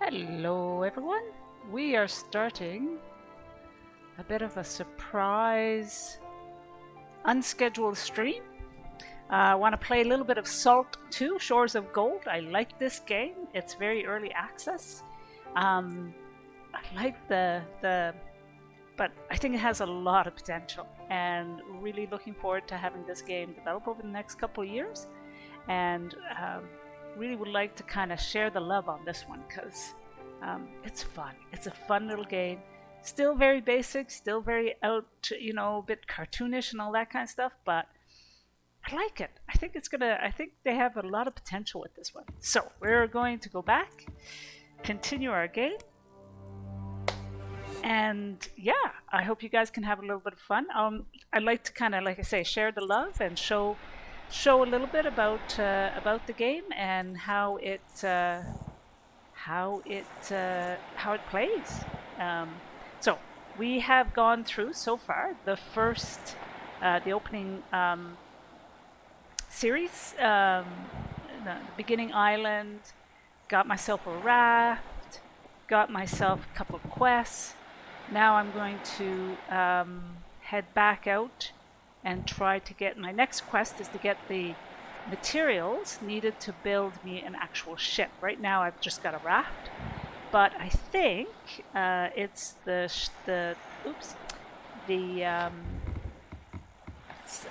Hello everyone! We are starting a bit of a surprise unscheduled stream. I want to play a little bit of Salt 2 Shores of Gold. I like this game. It's very early access. I like but I think it has a lot of potential, and really looking forward to having this game develop over the next couple of years. And really would like to kind of share the love on this one because it's fun. It's a fun little game. Still very basic, still very a bit cartoonish and all that kind of stuff, but I like it. I think they have a lot of potential with this one. So we're going to go back, continue our game, and yeah, I hope you guys can have a little bit of fun. I'd like to kind of, like I say, share the love and show a little bit about the game and how it plays. So we have gone through so far the opening series, the beginning island. Got myself a raft. Got myself a couple of quests. Now I'm going to head back out and try to get my next quest is to get the materials needed to build me an actual ship. Right now I've just got a raft, but I think it's the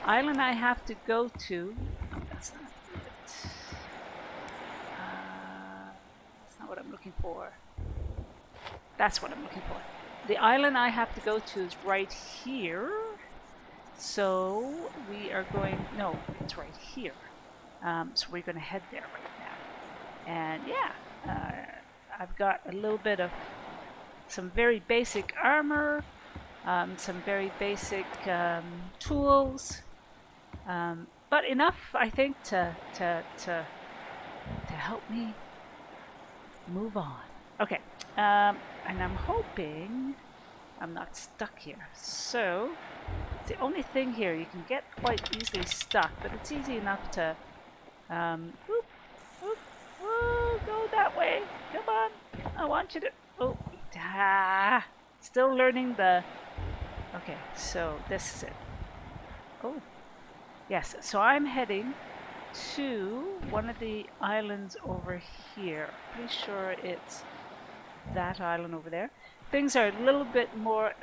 island I have to go to. Oh, that's not it. That's not what I'm looking for. That's what I'm looking for. The island I have to go to is right here. So we are going, no, it's right here. So we're going to head there right now. And yeah, I've got a little bit of some very basic armor, some very basic tools, but enough, I think, to help me move on. Okay, and I'm hoping I'm not stuck here. So it's the only thing here. You can get quite easily stuck, but it's easy enough to whoop, whoop, whoa, go that way. Come on. I want you to still learning the okay, so this is it. Oh. Yes, so I'm heading to one of the islands over here. Pretty sure it's that island over there. Things are a little bit more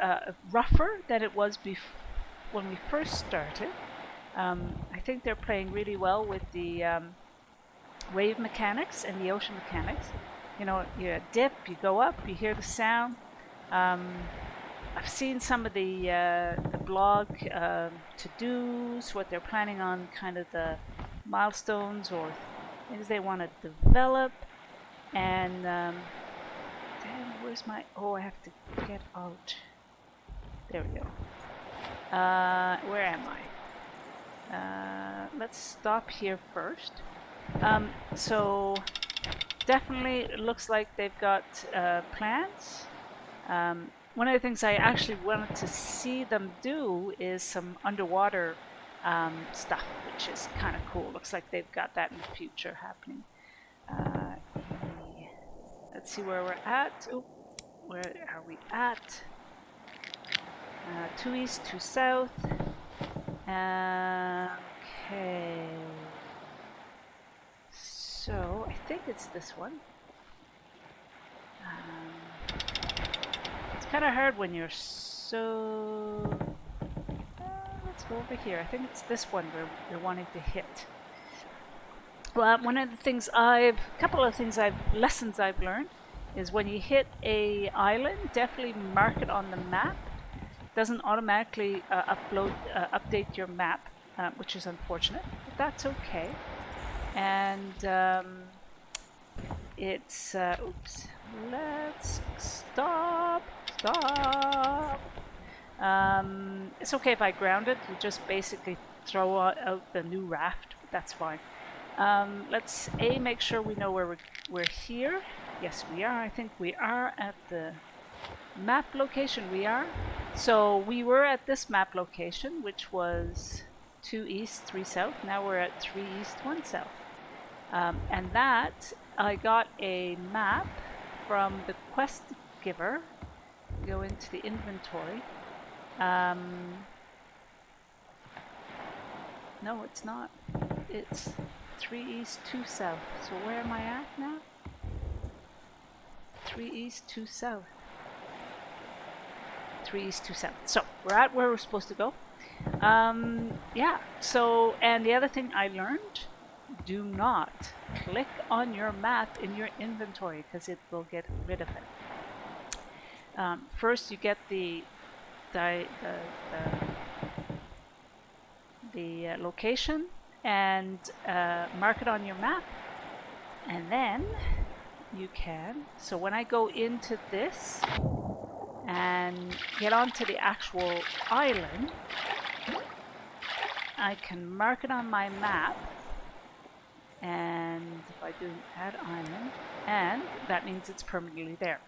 rougher than it was when we first started. I think they're playing really well with the wave mechanics and the ocean mechanics. You know, you dip, you go up, you hear the sound. I've seen some of the blog to-dos, what they're planning on, kind of the milestones or things they want to develop. And where's my... Oh, I have to get out. There we go. Where am I? Let's stop here first. So definitely it looks like they've got plans. One of the things I actually wanted to see them do is some underwater stuff, which is kind of cool. Looks like they've got that in the future happening. Let's see where we're at. Oh, where are we at? 2 east, 2 south. Okay. So I think it's this one. It's kind of hard when you're so... let's go over here. I think it's this one we're wanting to hit. Well, one of the things lessons I've learned is when you hit a island, definitely mark it on the map. It doesn't automatically update your map, which is unfortunate, but that's okay. And it's oops. Let's stop. It's okay if I ground it. You just basically throw out the new raft. That's fine. Let's make sure we know where we're here. Yes, we are. I think we are at the map location. We are. So we were at this map location, which was 2 east, 3 south. Now we're at 3 east, 1 south. And that I got a map from the quest giver. Go into the inventory. No, it's not. It's 3 east, 2 south. So where am I at now? 3 east, 2 south. 3 east, 2 south. So we're at where we're supposed to go. Yeah, so, and the other thing I learned, do not click on your map in your inventory because it will get rid of it. First you get the location and mark it on your map, and then you can, so when I go into this and get onto the actual island, I can mark it on my map, and if I do add island, and that means it's permanently there,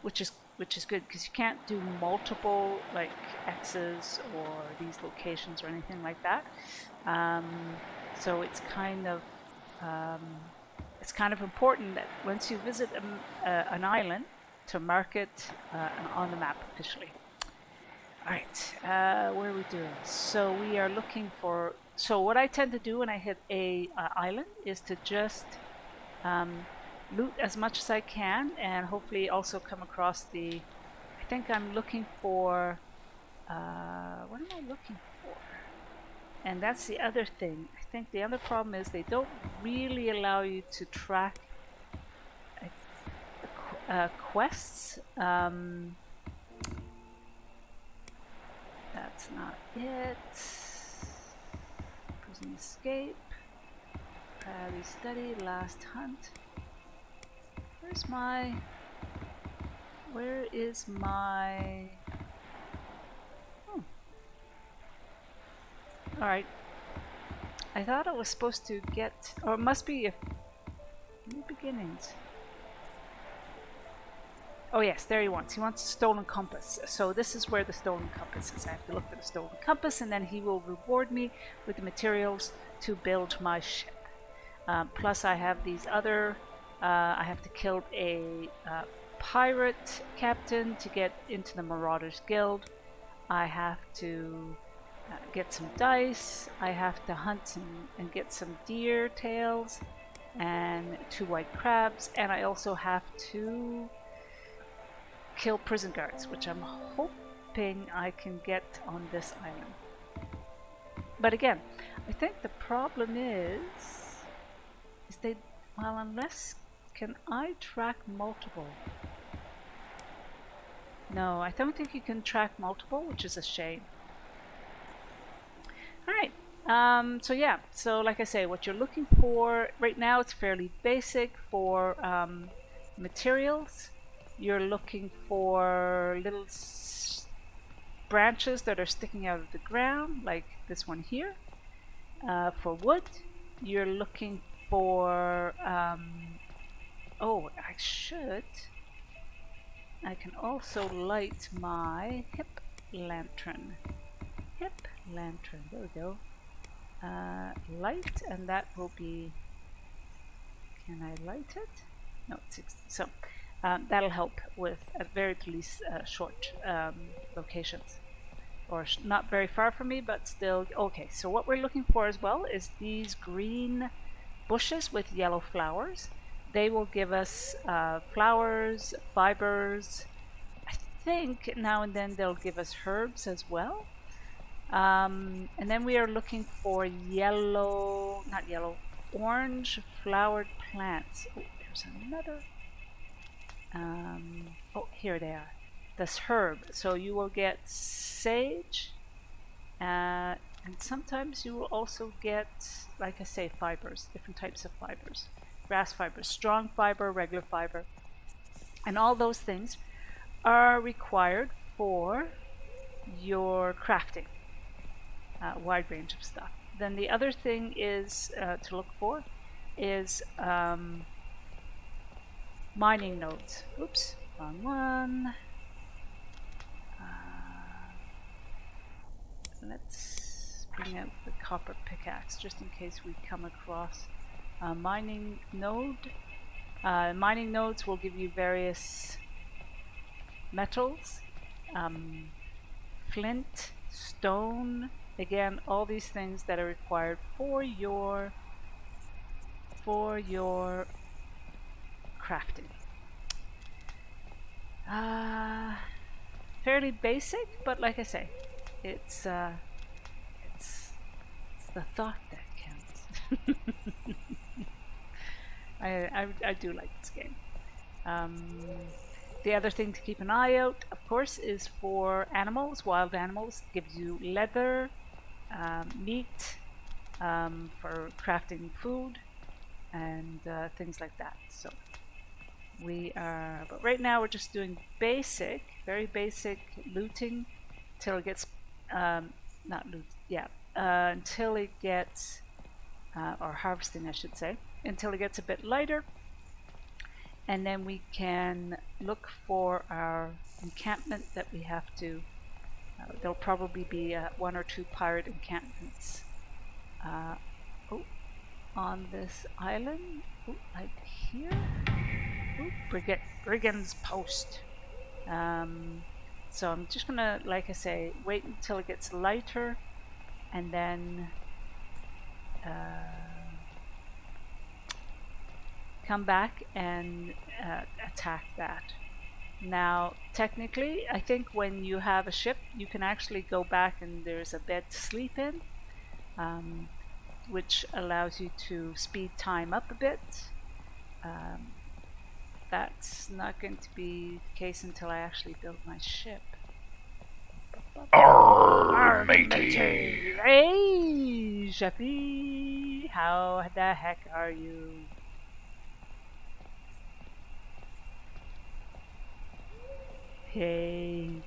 which is good because you can't do multiple like X's or these locations or anything like that. So it's kind of important that once you visit an island to mark it on the map officially. Alright, what are we doing? So we are looking for, so what I tend to do when I hit a island is to just loot as much as I can, and hopefully also come across the, I think I'm looking for, what am I looking for? And that's the other thing. I think the other problem is they don't really allow you to track quests. That's not it. Prison escape. Priority study. Last hunt. Where is my... Alright. I thought I was supposed to get... Or it must be if... New beginnings. Oh yes, there he wants. He wants a stolen compass. So this is where the stolen compass is. I have to look for the stolen compass, and then he will reward me with the materials to build my ship. Plus I have these other... I have to kill a pirate captain to get into the Marauders Guild. I have to get some dice. I have to hunt and get some deer tails and 2 white crabs. And I also have to kill prison guards, which I'm hoping I can get on this island. But again, I think the problem is they, well, unless, can I track multiple? No, I don't think you can track multiple, which is a shame. Alright, so yeah, so like I say, what you're looking for right now, it's fairly basic for materials. You're looking for little branches that are sticking out of the ground, like this one here. For wood, you're looking for... oh, I can also light my hip lantern. Hip lantern, there we go. Light, and that will be... Can I light it? No, it's 60. So that'll help with, at very least, short locations. Or not very far from me, but still. Okay, so what we're looking for as well is these green bushes with yellow flowers. They will give us flowers, fibers. I think now and then they'll give us herbs as well. And then we are looking for orange flowered plants. Oh, there's another. Oh, here they are. This herb. So you will get sage, and sometimes you will also get, like I say, fibers, different types of fibers. Grass fibers, strong fiber, regular fiber. And all those things are required for your crafting. Wide range of stuff. Then the other thing is to look for is mining nodes. Oops, wrong one. Let's bring out the copper pickaxe just in case we come across a mining node. Mining nodes will give you various metals, flint, stone, again, all these things that are required for your crafting. Fairly basic, but like I say, it's the thought that counts. I do like this game. The other thing to keep an eye out, of course, is for animals, wild animals. It gives you leather, meat, for crafting food, and things like that. So but right now we're just doing basic, very basic looting till it gets, not loot, yeah, until it gets, or harvesting, I should say, until it gets a bit lighter. And then we can look for our encampment that we have to. There'll probably be 1 or 2 pirate encampments on this island. Like here. Brigand's Post. So I'm just gonna, like I say, wait until it gets lighter, and then come back and attack that. Now, technically, I think when you have a ship, you can actually go back and there's a bed to sleep in, which allows you to speed time up a bit. That's not going to be the case until I actually build my ship. Arr, matey! Hey, Chefy! How the heck are you? Hey.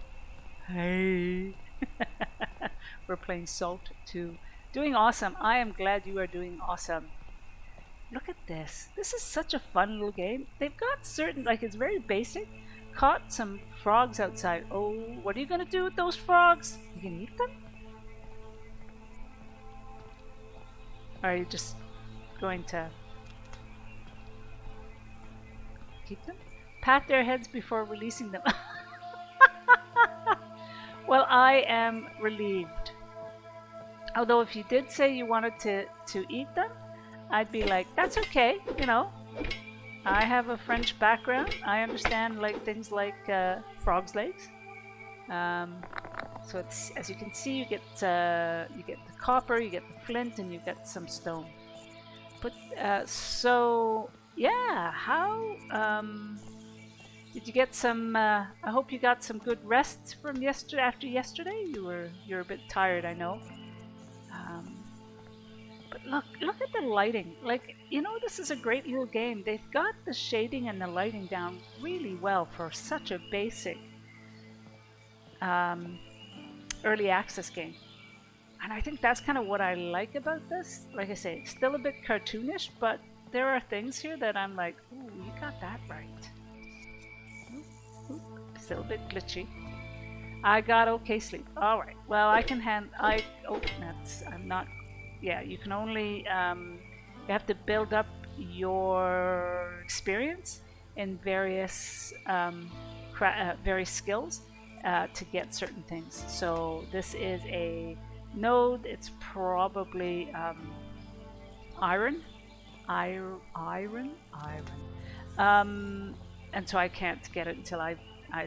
We're playing Salt 2. Doing awesome. I am glad you are doing awesome. Look at this. This is such a fun little game. They've got certain, like, it's very basic. Caught some frogs outside. Oh, what are you gonna do with those frogs? You gonna eat them? Or are you just going to keep them? Pat their heads before releasing them. Well, I am relieved. Although if you did say you wanted to eat them, I'd be like, that's okay, you know. I have a French background. I understand like things like frogs' legs. So it's, as you can see, you get the copper, you get the flint, and you get some stone. But so yeah, how did you get some? I hope you got some good rest from yesterday. After yesterday, you're a bit tired, I know. But look at the lighting. Like, you know, this is a great little game. They've got the shading and the lighting down really well for such a basic early access game. And I think that's kind of what I like about this. Like I say, it's still a bit cartoonish, but there are things here that I'm like, ooh, you got that right. Still a bit glitchy. I got okay sleep. All right. Well, I can I'm not. Yeah, you can only. You have to build up your experience in various various skills to get certain things. So this is a node. It's probably iron. And so I can't get it until I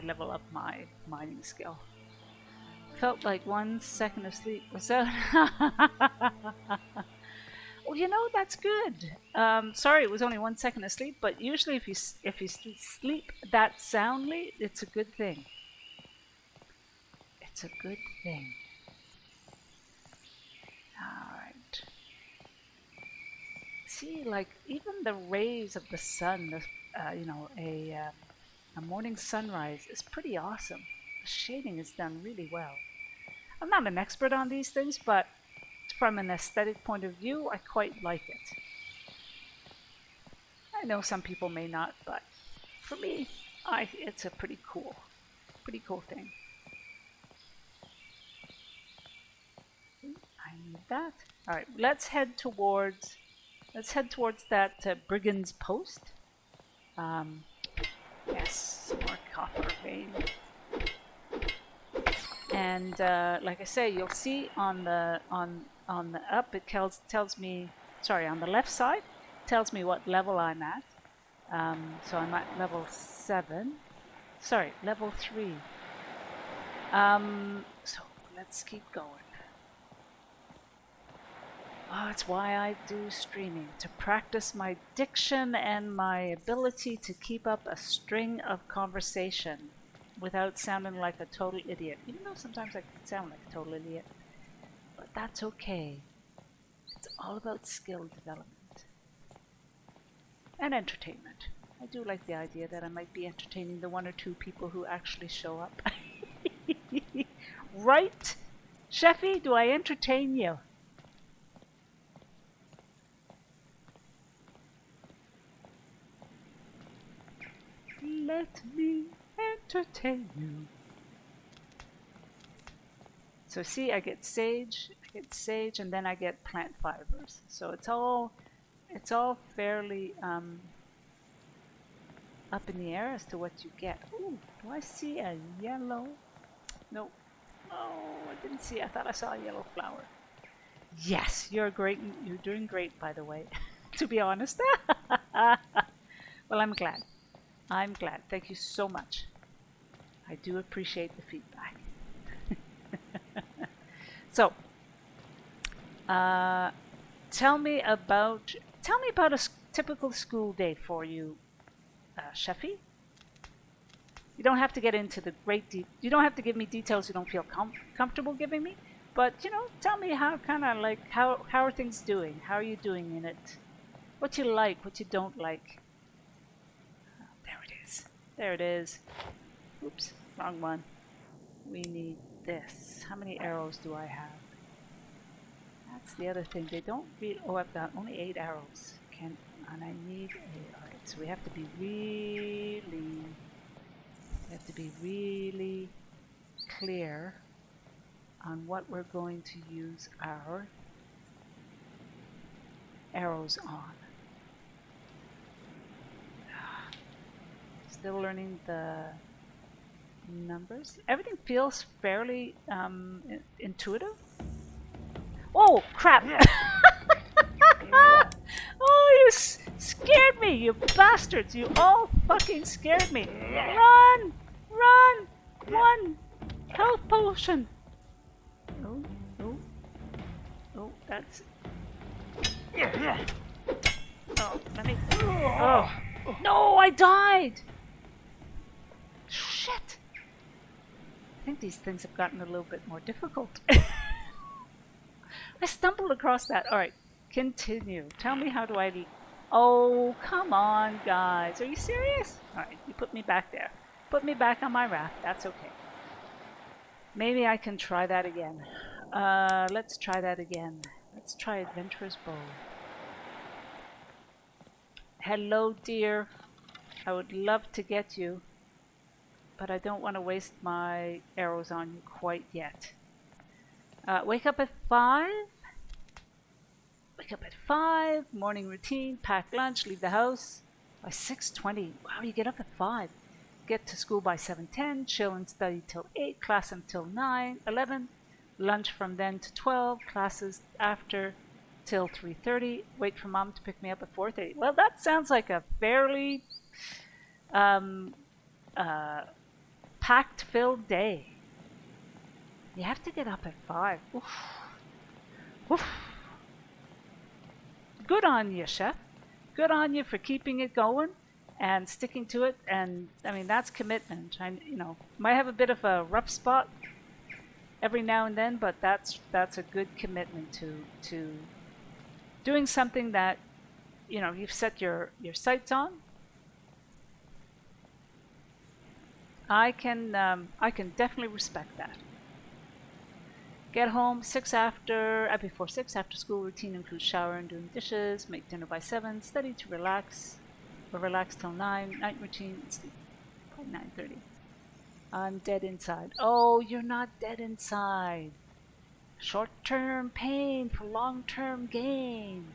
level up my mining skill. Felt like 1 second of sleep. Was that? Well, you know, that's good. Sorry, it was only 1 second of sleep, but usually if you sleep that soundly, it's a good thing. It's a good thing. All right. See, like even the rays of the sun, you know, a morning sunrise is pretty awesome. The shading is done really well. I'm not an expert on these things, but from an aesthetic point of view, I quite like it. I know some people may not, but for me, it's a pretty cool thing. I need that. All right, let's head towards that Brigand's Post. Yes, some more copper vein. And like I say, you'll see on the up, it tells me, sorry, on the left side, tells me what level I'm at. So I'm at level 7. Sorry, level 3. So let's keep going. Oh, that's why I do streaming, to practice my diction and my ability to keep up a string of conversation without sounding like a total idiot. Even though sometimes I can sound like a total idiot. But that's okay. It's all about skill development. And entertainment. I do like the idea that I might be entertaining the 1 or 2 people who actually show up. Right? Sheffy, do I entertain you? Let me entertain you. So see, I get sage, and then I get plant fibers. So it's all fairly up in the air as to what you get. Ooh, do I see a yellow? Nope. Oh, I didn't see. I thought I saw a yellow flower. Yes, you're great. You're doing great, by the way. To be honest. Well, I'm glad. I'm glad. Thank you so much. I do appreciate the feedback. So, tell me about a typical school day for you, Sheffy. You don't have to get into the you don't have to give me details you don't feel comfortable giving me, but tell me how how are things doing? How are you doing in it? What you like, what you don't like. Oh, there it is. There it is. Oops, wrong one. We need this. How many arrows do I have? That's the other thing. They don't read. Oh, I've got only 8 arrows. And I need a. Alright, so we have to be really clear on what we're going to use our arrows on. Still learning the numbers. Everything feels fairly intuitive. Oh, crap! Oh, you scared me, you bastards! You all fucking scared me! Run! Run! One! Health potion! Oh, oh. Oh, that's... Oh, let me... Oh! No, I died! Shit! I think these things have gotten a little bit more difficult. I stumbled across that. Alright, continue. Tell me, how do I... Oh, come on, guys. Are you serious? Alright, you put me back there. Put me back on my raft. That's okay. Maybe I can try that again. Let's try that again. Let's try Adventurer's Bow. Hello, dear. I would love to get you, but I don't want to waste my arrows on you quite yet. Wake up at 5. Wake up at 5. Morning routine. Pack lunch. Leave the house by 6:20. Wow, you get up at 5. Get to school by 7:10. Chill and study till 8. Class until 9:11. Lunch from then to 12. Classes after till 3:30. Wait for mom to pick me up at 4:30. Well, that sounds like a fairly packed-filled day. You have to get up at 5. Oof. Oof. Good on you, Chef. Good on you for keeping it going and sticking to it. And I mean, that's commitment. I might have a bit of a rough spot every now and then, but that's a good commitment to doing something that you've set your sights on. I can definitely respect that. Get home before 6. After school routine includes shower and doing dishes. Make dinner by 7. Study to relax, or relax till 9. Night routine, sleep by 9:30. I'm dead inside. Oh, you're not dead inside. Short-term pain for long-term gain.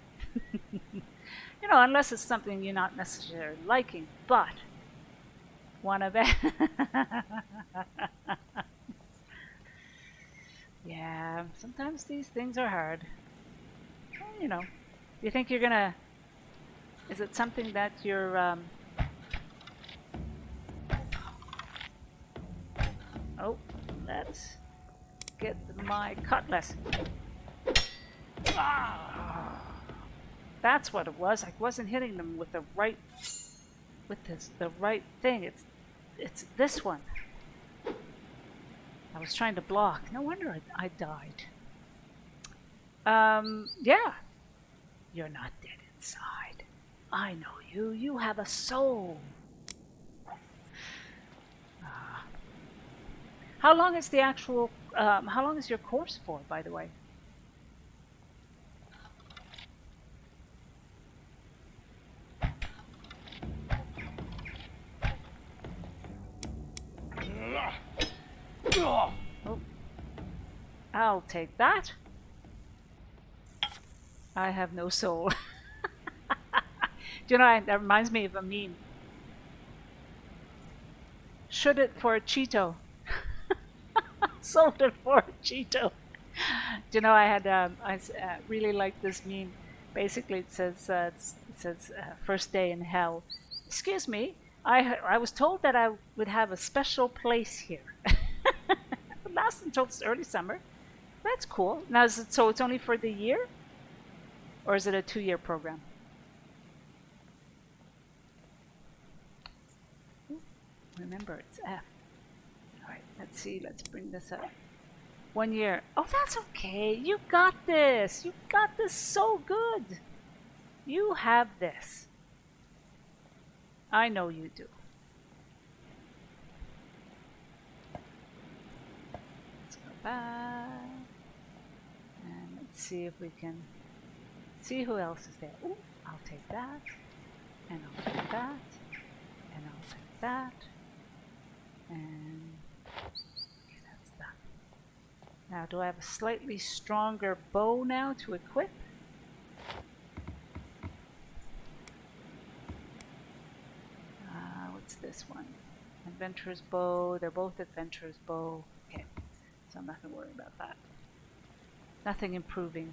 You know, unless it's something you're not necessarily liking, but wanna bet. Yeah, sometimes these things are hard. Well, you know, do you think you're gonna? Is it something that you're? Oh, let's get my cutlass. Ah, that's what it was. I wasn't hitting them with the right, the right thing. It's this one. I was trying to block. No wonder I died. Yeah. You're not dead inside. I know you. You have a soul. Uh, how long is the actual? How long is your course for, by the way? Oh, I'll take that. I have no soul. Do you know, that reminds me of a meme. Should it for a Cheeto. Sold it for a Cheeto. Do you know, I really like this meme. Basically, it says first day in hell. Excuse me, I was told that I would have a special place here. It lasts until early summer. That's cool. Now, so it's only for the year, or is it a 2-year program? Remember, it's F. All right, let's see. Let's bring this up. 1 year. Oh, that's okay. You got this. You got this so good. You have this. I know you do. Let's go back. And let's see if we can see who else is there. Ooh, I'll take that. And I'll take that. And I'll take that. And okay, that's done. Now, do I have a slightly stronger bow now to equip? What's this one? Adventurer's bow. They're both adventurer's bow. Okay, so I'm not going to worry about that. Nothing improving.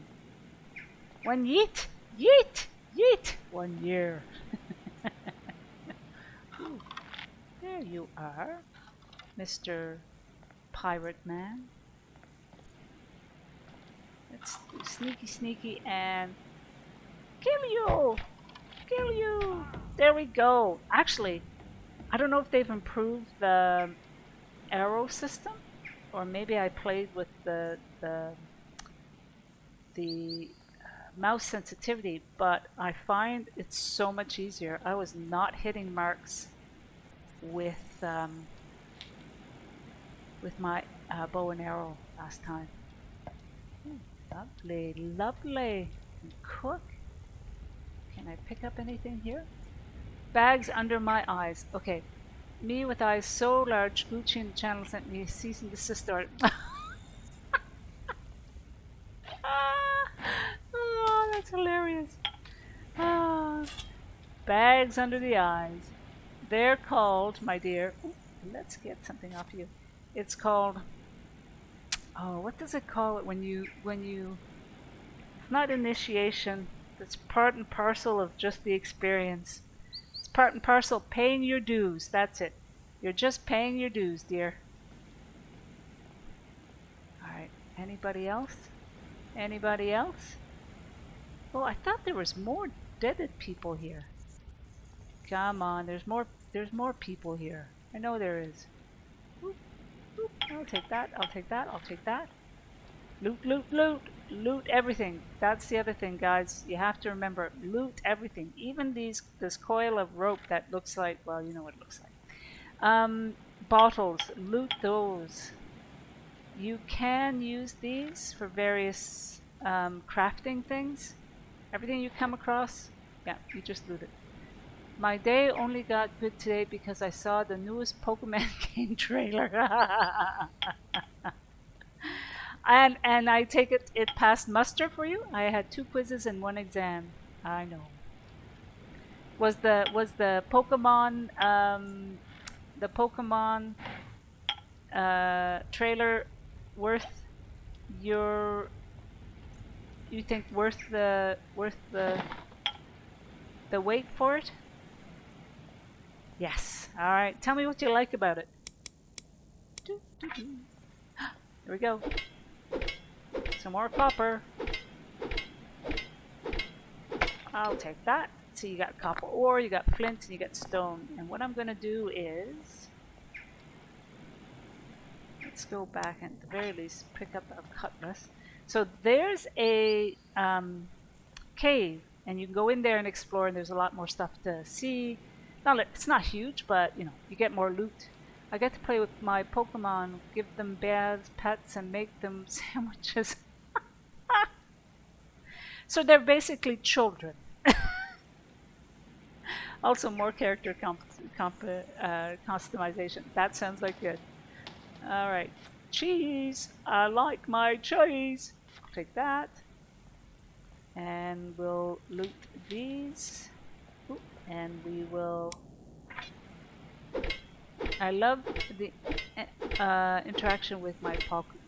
One yeet! Yeet! Yeet! 1 year. Ooh, there you are, Mr. Pirate Man. Let's do sneaky sneaky and kill you! Kill you! There we go. Actually, I don't know if they've improved the arrow system, or maybe I played with the mouse sensitivity, but I find it's so much easier. I was not hitting marks with my bow and arrow last time. Ooh, lovely, lovely. Cook. Can I pick up anything here? Bags under my eyes. Okay. Me with eyes so large, Gucci in the channel sent me a cease and desist order. Oh, that's hilarious. Ah, bags under the eyes. They're called, my dear. Ooh, let's get something off you. It's called. Oh, what does it call it when you? It's not initiation. It's part and parcel of just the experience. It's part and parcel paying your dues. That's it. You're just paying your dues, dear. Alright. Anybody else? Anybody else? Oh, I thought there was more deaded people here. Come on, there's more people here. I know there is. Oop, oop. I'll take that, I'll take that, I'll take that. Loot, loot, loot. Loot everything. That's the other thing, guys. You have to remember, loot everything. Even this coil of rope that looks like, well, you know what it looks like. Bottles. Loot those. You can use these for various crafting things. Everything you come across, yeah, you just loot it. My day only got good today because I saw the newest Pokemon game trailer. And I take it passed muster for you? I had 2 quizzes and 1 exam. I know. Was the Pokemon trailer worth your you think worth the wait for it? Yes. All right. Tell me what you like about it. Here we go. Some more copper. I'll take that. So you got copper ore, you got flint, and you got stone. And what I'm going to do is... Let's go back and at the very least pick up a cutlass. So there's a cave, and you can go in there and explore, and there's a lot more stuff to see. It's not huge, but you get more loot. I get to play with my Pokemon, give them baths, pets, and make them sandwiches. So they're basically children. Also, more character customization. That sounds like good. All right, cheese. I like my cheese. I'll take that, and we'll loot these. Ooh, and we will. I love the interaction with my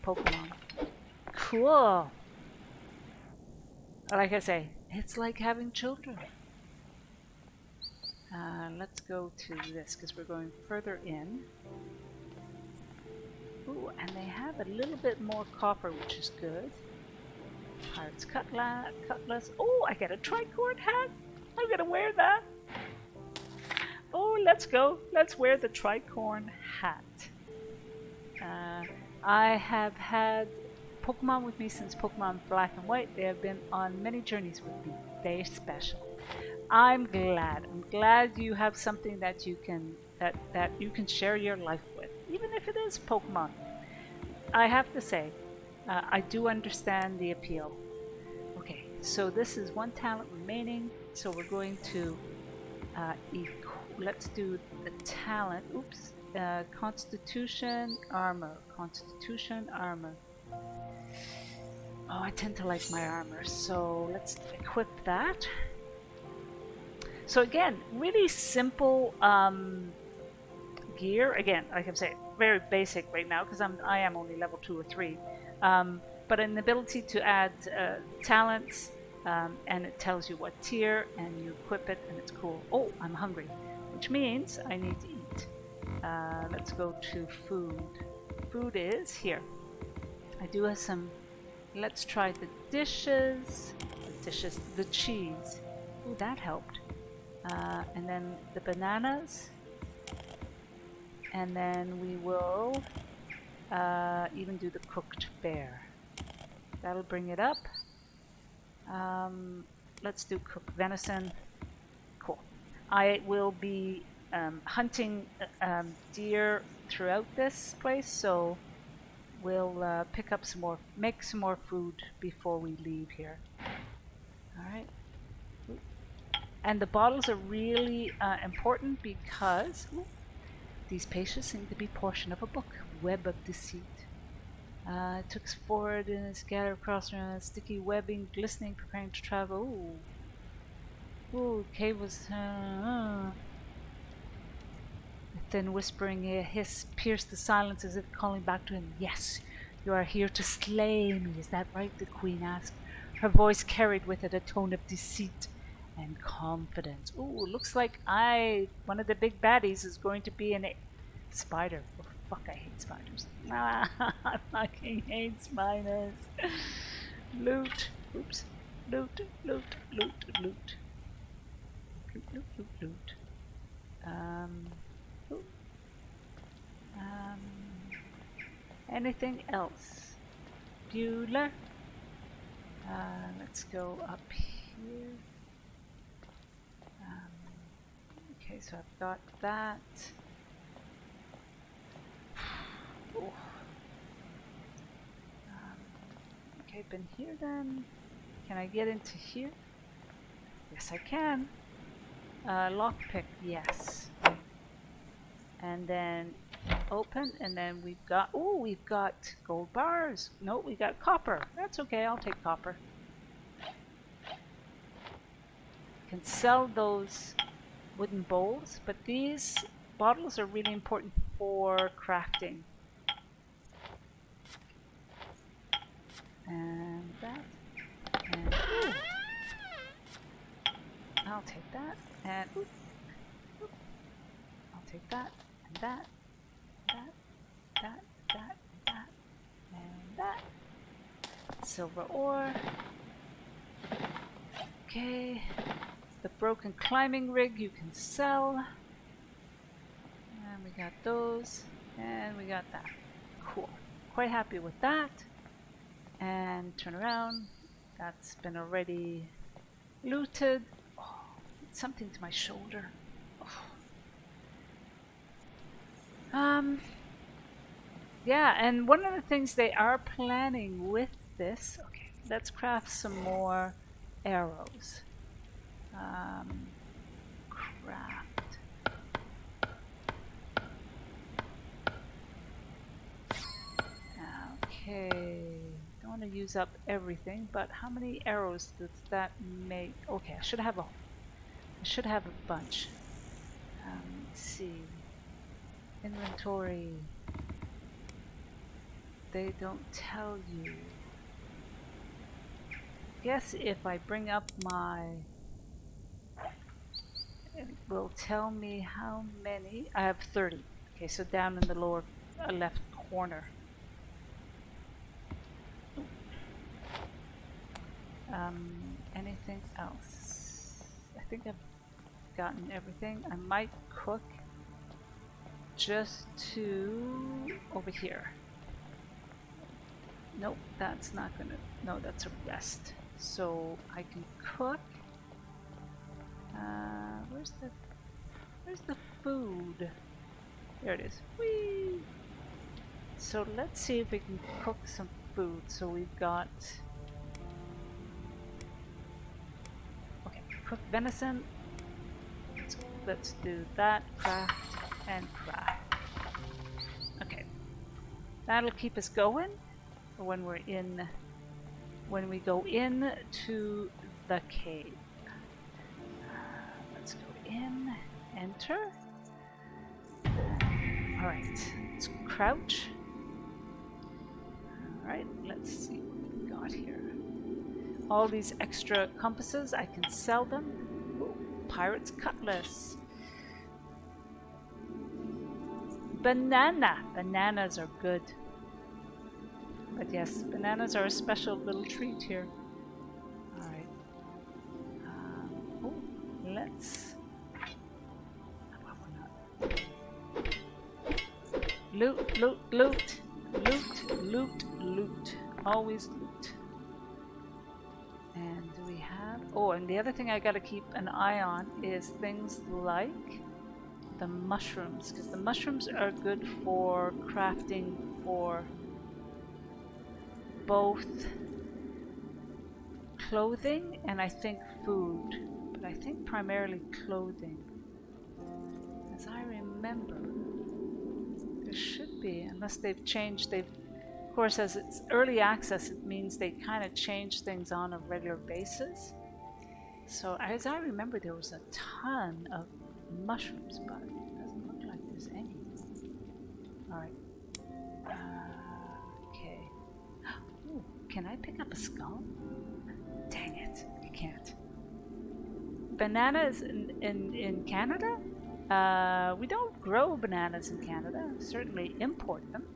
Pokemon. Cool. Like I say, it's like having children. Let's go to this because we're going further in. Ooh, and they have a little bit more copper, which is good. Pirate's cutlass. Oh, I get a tricorn hat. I'm gonna wear that. Oh, let's go. Let's wear the tricorn hat. I have had Pokemon with me since Pokemon Black and White. They have been on many journeys with me. They're special. I'm glad you have something that you can share your life with, even if it is Pokemon. I have to say, I do understand the appeal. Okay, so this is one talent remaining, so we're going to let's do the talent. Oops, Constitution armor. Oh, I tend to like my armor, so let's equip that. So again, really simple gear. Again, like I'm saying, very basic right now because I am only level 2 or 3. But an ability to add talents, and it tells you what tier, and you equip it, and it's cool. Oh, I'm hungry, which means I need to eat. Let's go to food. Food is here. I do have some. Let's try the dishes. The cheese. Ooh, that helped. And then the bananas, and then we will even do the cooked bear. That'll bring it up. Let's do cooked venison. Cool. I will be hunting deer throughout this place, so we'll pick up make some more food before we leave here. All right. And the bottles are really important because these pages seem to be portion of a book, Web of Deceit. It took us forward and scattered across sticky webbing, glistening, preparing to travel. Ooh, cave was... A thin whispering hiss pierced the silence as if calling back to him. Yes, you are here to slay me, is that right? The queen asked. Her voice carried with it a tone of deceit and confidence. Ooh, looks like one of the big baddies is going to be a spider. Oh, fuck, I hate spiders. I fucking hate spiders. Loot. Oops. Loot. Anything else? Bueller? Let's go up here. Okay, so I've got that. Okay, been here then. Can I get into here? Yes, I can. Lockpick, yes. And then open, and then we've got gold bars. No, we got copper. That's okay, I'll take copper. Can sell those wooden bowls, but these bottles are really important for crafting. And that. And ooh. I'll take that. And ooh. Ooh. I'll take that. And that. That. That. That. That. And that. Silver ore. Okay. The broken climbing rig you can sell. And we got those. And we got that. Cool. Quite happy with that. And turn around. That's been already looted. Oh, something to my shoulder. Oh. Yeah, and one of the things they are planning with this. Okay, let's craft some more arrows. Craft. Okay, don't want to use up everything, but how many arrows does that make? Okay, I should have a bunch. Let's see. Inventory. They don't tell you. Guess if I bring up my, it will tell me how many. I have 30. Okay, so down in the lower left corner. Anything else? I think I've gotten everything. I might cook just to over here. Nope, that's not gonna. No, that's a rest. So I can cook. Where's the food? There it is. Whee! So let's see if we can cook some food. So we've got. Okay, cook venison. Let's do that. Craft and craft. Okay, that'll keep us going when we're in. When we go in to the cave. Let's go in, enter. Alright, let's crouch. Alright, let's see what we got here. All these extra compasses, I can sell them. Ooh, pirate's cutlass. Banana! Bananas are good. But yes, bananas are a special little treat here. Alright. Let's... Loot, loot, loot. Loot, loot, loot. Always loot. And do we have... Oh, and the other thing I gotta keep an eye on is things like the mushrooms. Because the mushrooms are good for crafting for both clothing and I think food, but I think primarily clothing. As I remember, there should be, unless they've changed, of course, as it's early access, it means they kind of change things on a regular basis. So as I remember, there was a ton of mushrooms, but it doesn't look like there's any. Alright. Can I pick up a skull? Dang it, I can't. Bananas in Canada? We don't grow bananas in Canada. Certainly import them.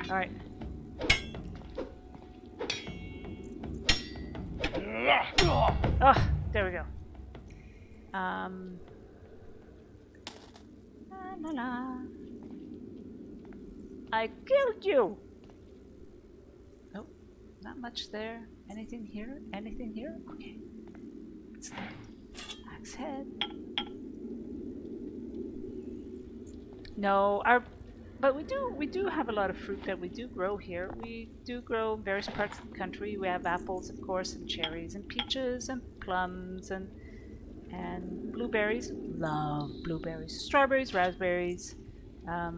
Alright. Oh, there we go. La la. I killed you! Oh, not much there. Anything here? Anything here? Okay. What's that? Axe head. No, but we do have a lot of fruit that we do grow here. We do grow in various parts of the country. We have apples, of course, and cherries, and peaches, and plums, and blueberries. Love blueberries. Strawberries, raspberries. I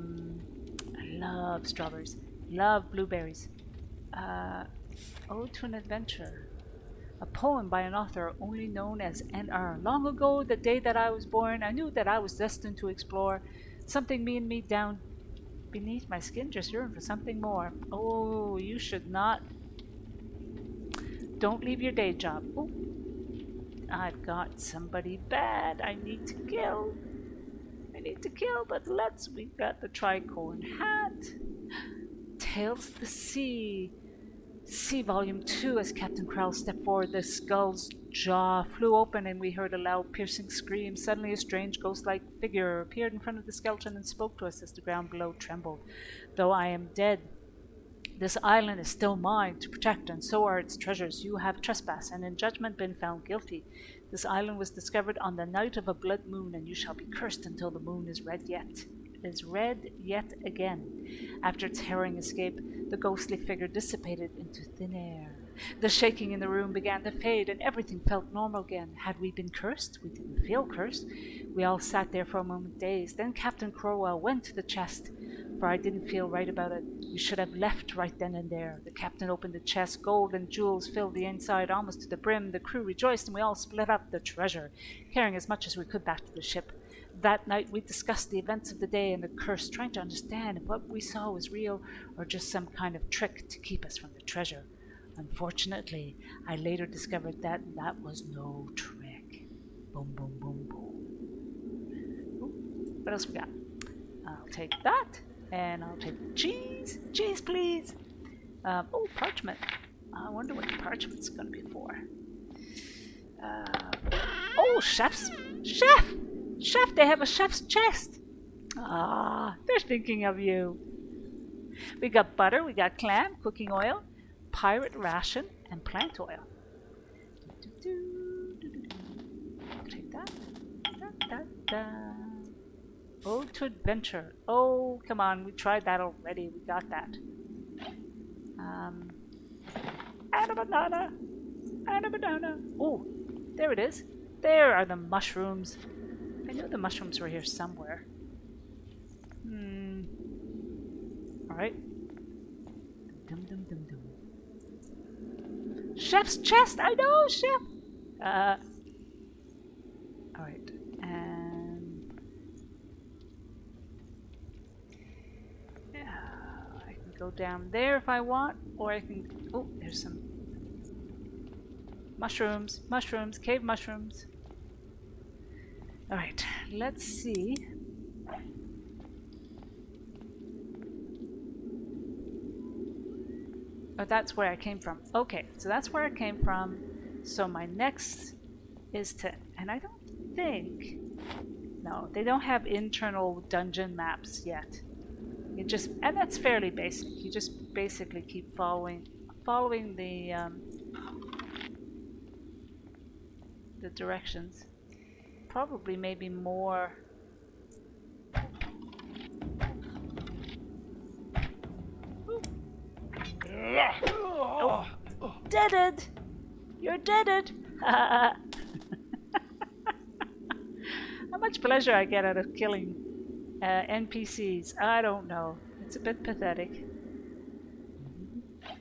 love strawberries. Love blueberries. Ode to an Adventure. A poem by an author only known as N.R. Long ago, the day that I was born, I knew that I was destined to explore something mean me down beneath my skin, just yearned for something more. Oh, you should not. Don't leave your day job. Oh, I've got somebody bad I need to kill. But we've got the tricorn hat. Tales of the Sea. Sea Volume 2. As Captain Krell stepped forward, the skull's jaw flew open and we heard a loud, piercing scream. Suddenly, a strange, ghost-like figure appeared in front of the skeleton and spoke to us as the ground below trembled. Though I am dead, this island is still mine to protect, and so are its treasures. You have trespassed, and in judgment been found guilty. This island was discovered on the night of a blood moon, and you shall be cursed until the moon is red yet again. After its harrowing escape, the ghostly figure dissipated into thin air. The shaking in the room began to fade, and everything felt normal again. Had we been cursed? We didn't feel cursed. We all sat there for a moment dazed. Then Captain Crowell went to the chest, for I didn't feel right about it. We should have left right then and there. The captain opened the chest. Gold and jewels filled the inside almost to the brim. The crew rejoiced, and we all split up the treasure, carrying as much as we could back to the ship. That night we discussed the events of the day and the curse, trying to understand if what we saw was real or just some kind of trick to keep us from the treasure. Unfortunately, I later discovered that that was no trick. Boom, boom, boom, boom. Ooh, what else we got? I'll take that, and I'll take the cheese. Cheese, please. Oh, parchment. I wonder what the parchment's going to be for. Oh, chef! Chef, they have a chef's chest. Ah, they're thinking of you. We got butter, we got clam, cooking oil, pirate ration, and plant oil. I'll take that. Ode to Adventure. Oh, come on, we tried that already. We got that. And a banana. Oh, there it is. There are the mushrooms. I knew the mushrooms were here somewhere. Alright. Dum. Chef's chest! I know, chef! Alright. And... I can go down there if I want, or I can... Oh, there's some... Mushrooms, cave mushrooms. Alright, let's see. Oh, that's where I came from. Okay, so that's where I came from. So my next is to... And I don't think... No, they don't have internal dungeon maps yet. You just... And that's fairly basic. You just basically keep following the directions. Probably maybe more. Oh, deaded! You're deaded! How much pleasure I get out of killing NPCs, I don't know. It's a bit pathetic.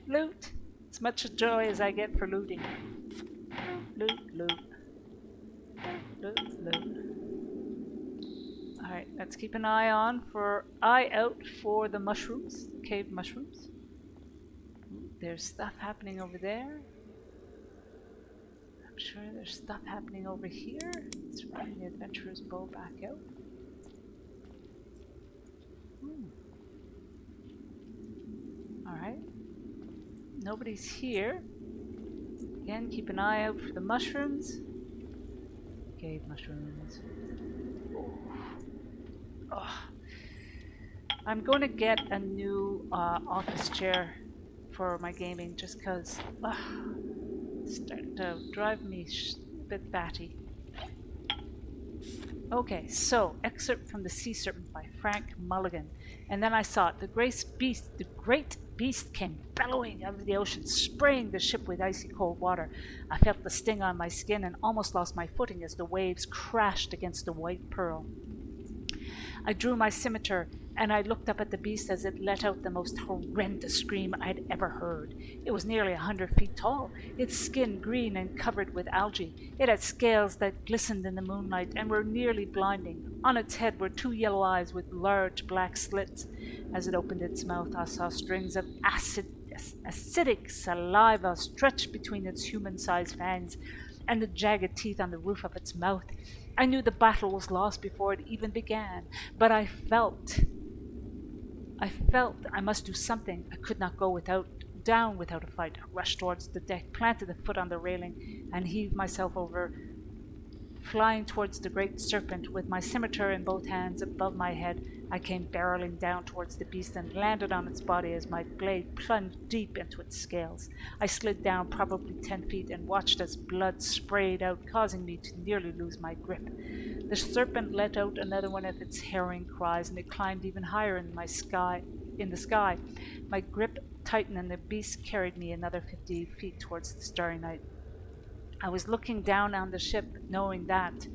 Loot! As much joy as I get for looting. Loot. Alright, let's keep an eye out for the mushrooms, cave mushrooms. There's stuff happening over there. I'm sure there's stuff happening over here. Let's bring the adventurer's bow back out. Alright. Nobody's here. Again, keep an eye out for the mushrooms. Cave mushrooms. Oh. I'm going to get a new office chair for my gaming just because it's starting to drive me a bit batty. Okay, so excerpt from The Sea Serpent by Frank Mulligan. And then I saw it. The great beast came bellowing out of the ocean, spraying the ship with icy cold water. I felt the sting on my skin and almost lost my footing as the waves crashed against the white pearl. I drew my scimitar and I looked up at the beast as it let out the most horrendous scream I'd ever heard. It was nearly 100 feet tall, its skin green and covered with algae. It had scales that glistened in the moonlight and were nearly blinding. On its head were 2 yellow eyes with large black slits. As it opened its mouth, I saw strings of acidic saliva stretched between its human-sized fangs and the jagged teeth on the roof of its mouth. I knew the battle was lost before it even began, but I felt I must do something. I could not go down without a fight. I rushed towards the deck, planted a foot on the railing, and heaved myself over, flying towards the great serpent. With my scimitar in both hands above my head, I came barreling down towards the beast and landed on its body as my blade plunged deep into its scales. I slid down probably 10 feet and watched as blood sprayed out, causing me to nearly lose my grip. The serpent let out another one of its harrowing cries, and it climbed even higher in the sky. My grip tightened, and the beast carried me another 50 feet towards the starry night. I was looking down on the ship, knowing that... ...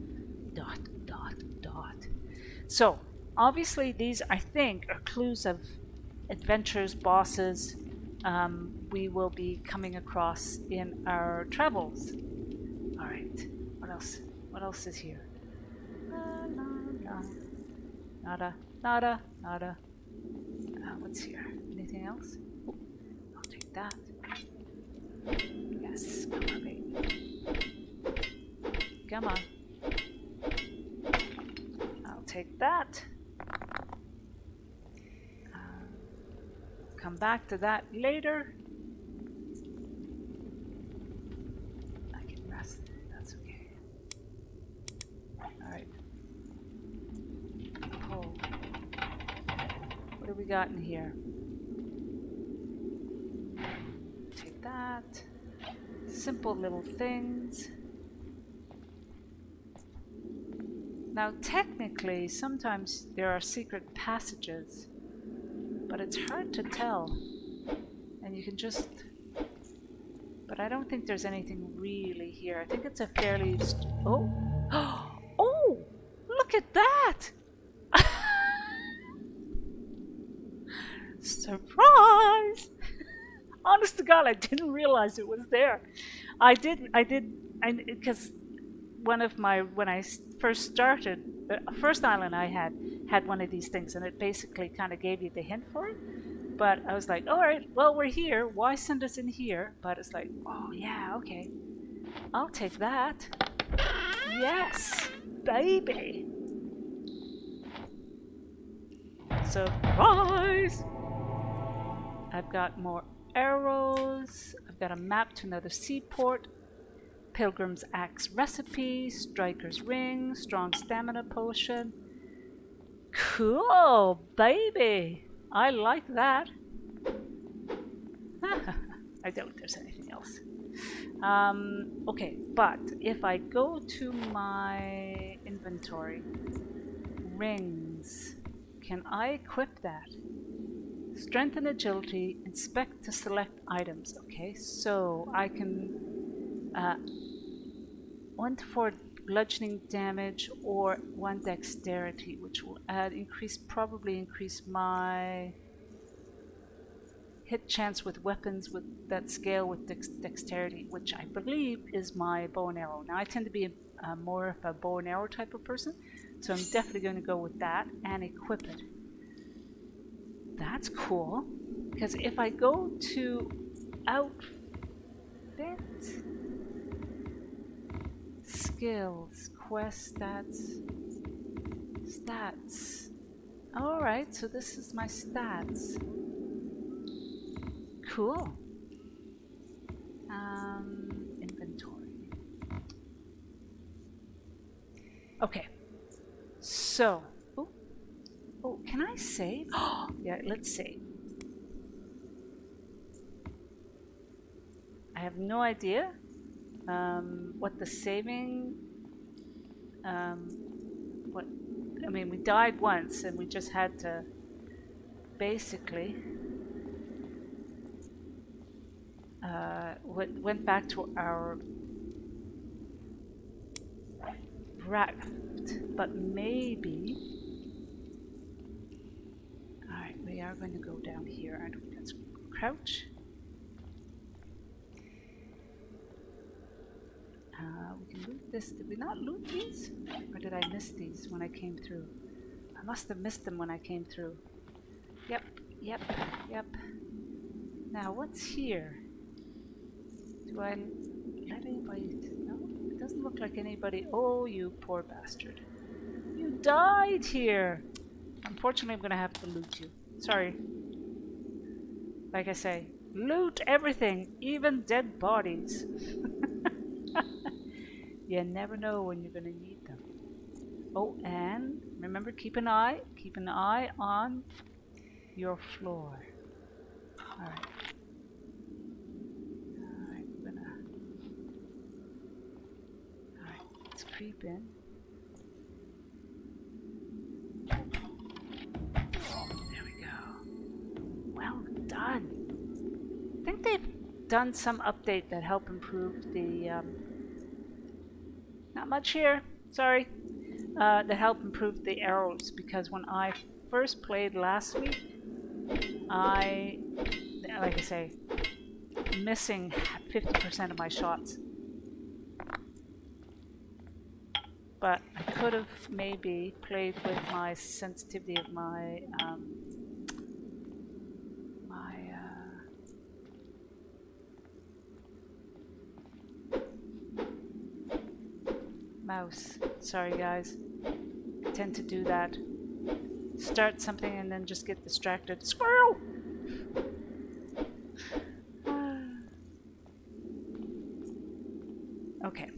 So, obviously these, I think, are clues of adventures, bosses we will be coming across in our travels. Alright, what else? What else is here? Nada, nada, nada. What's here? Anything else? Oh, I'll take that. Yes, come on, baby. Come on. I'll take that. Come back to that later. I can rest. That's okay. Alright. Pull. What do we got in here? Take that. Simple little things. Now, technically, sometimes there are secret passages, but it's hard to tell. And you can just... But I don't think there's anything really here. I think it's a fairly... Oh! Oh! Look at that! Surprise! Honest to God, I didn't realize it was there. Because one of my, when I first started, the first island I had one of these things, and it basically kind of gave you the hint for it. But I was like, all right, well, we're here. Why send us in here? But it's like, oh yeah, okay, I'll take that. Yes, baby. Surprise! I've got more arrows. I've got a map to another seaport. Pilgrim's Axe recipe. Striker's ring. Strong stamina potion. Cool, baby. I like that. I doubt there's anything else. Okay, but if I go to my inventory, rings, can I equip that? Strength and agility, inspect to select items. Okay, so I can 1 to 4 bludgeoning damage or 1 dexterity, which will probably increase my hit chance with weapons with that scale with dexterity, which I believe is my bow and arrow. Now I tend to be more of a bow and arrow type of person, so I'm definitely going to go with that and equip it. That's cool, because if I go to outfit, skills, quest stats. Alright, so this is my stats. Cool. Inventory. Okay, so oh, can I save? Yeah, let's save. I have no idea what the saving... we died once and we just had to basically... went back to our raft, but maybe... are going to go down here, aren't we? Let's crouch. We can loot this. Did we not loot these? Or did I miss these when I came through? I must have missed them when I came through. Yep, yep, yep. Now, what's here? Do I let anybody... No, it doesn't look like anybody... Oh, you poor bastard. You died here! Unfortunately, I'm going to have to loot you. Sorry. Like I say, loot everything, even dead bodies. You never know when you're going to need them. Oh, and remember, keep an eye on your floor. Alright. Alright, let's creep in. There we go. Well done. I think they've done some update that helped improve the not much here, sorry. That helped improve the arrows, because when I first played last week, like I say, missing 50% of my shots. But I could have maybe played with my sensitivity of my mouse. Sorry guys, I tend to do that. Start something and then just get distracted. Squirrel! Okay.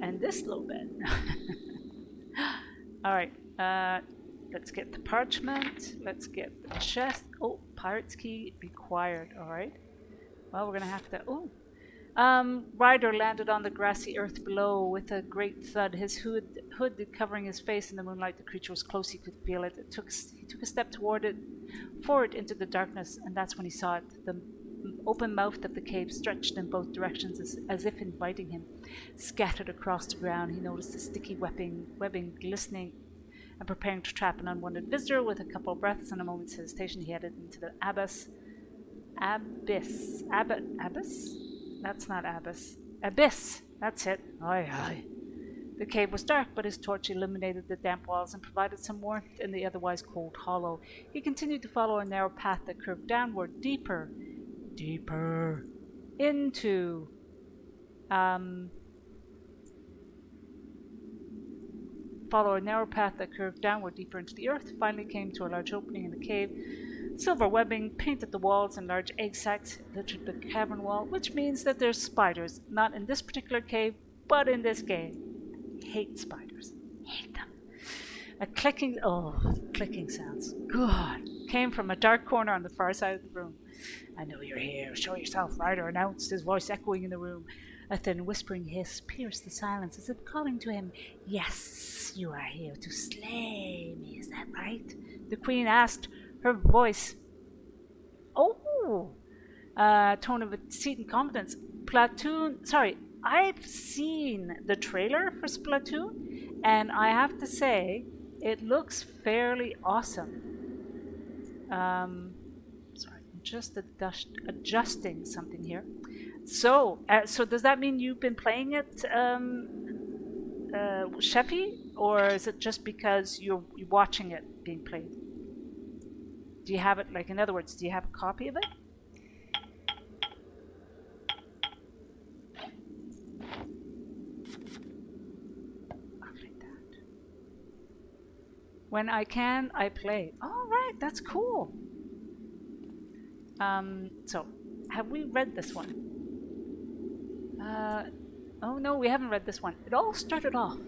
And this little bit. Alright, let's get the parchment. Let's get the chest. Oh, pirate's key required. Alright. Well, we're gonna have to... Oh! Ryder landed on the grassy earth below with a great thud. His hood covering his face in the moonlight. The creature was close. He could feel it. He took a step forward into the darkness, and that's when he saw it. The open mouth of the cave stretched in both directions as if inviting him. Scattered across the ground, he noticed the sticky webbing glistening and preparing to trap an unwanted visitor. With a couple of breaths and a moment's hesitation, he headed into the abyss. That's not abyss. Abyss! That's it. Aye, aye. The cave was dark, but his torch illuminated the damp walls and provided some warmth in the otherwise cold hollow. He continued to follow a narrow path that curved downward, deeper into... Follow a narrow path that curved downward deeper into the earth, finally came to a large opening in the cave. Silver webbing painted the walls and large egg sacs littered the cavern wall, which means that there's spiders, not in this particular cave, but in this game. Hate spiders. Hate them. A clicking sounds. God. Came from a dark corner on the far side of the room. I know you're here. Show yourself, Ryder announced, his voice echoing in the room. A thin whispering hiss pierced the silence as if calling to him. Yes, you are here to slay me, is that right? The queen asked, her voice. Oh! Tone of deceit and confidence. I've seen the trailer for Splatoon, and I have to say, it looks fairly awesome. I'm just adjusting something here. So does that mean you've been playing it, Sheffy, or is it just because you're watching it being played? Do you have it, like, in other words, do you have a copy of it? Like that. When I can, I play. All right, that's cool. So, have we read this one? Oh no, we haven't read this one. It all started off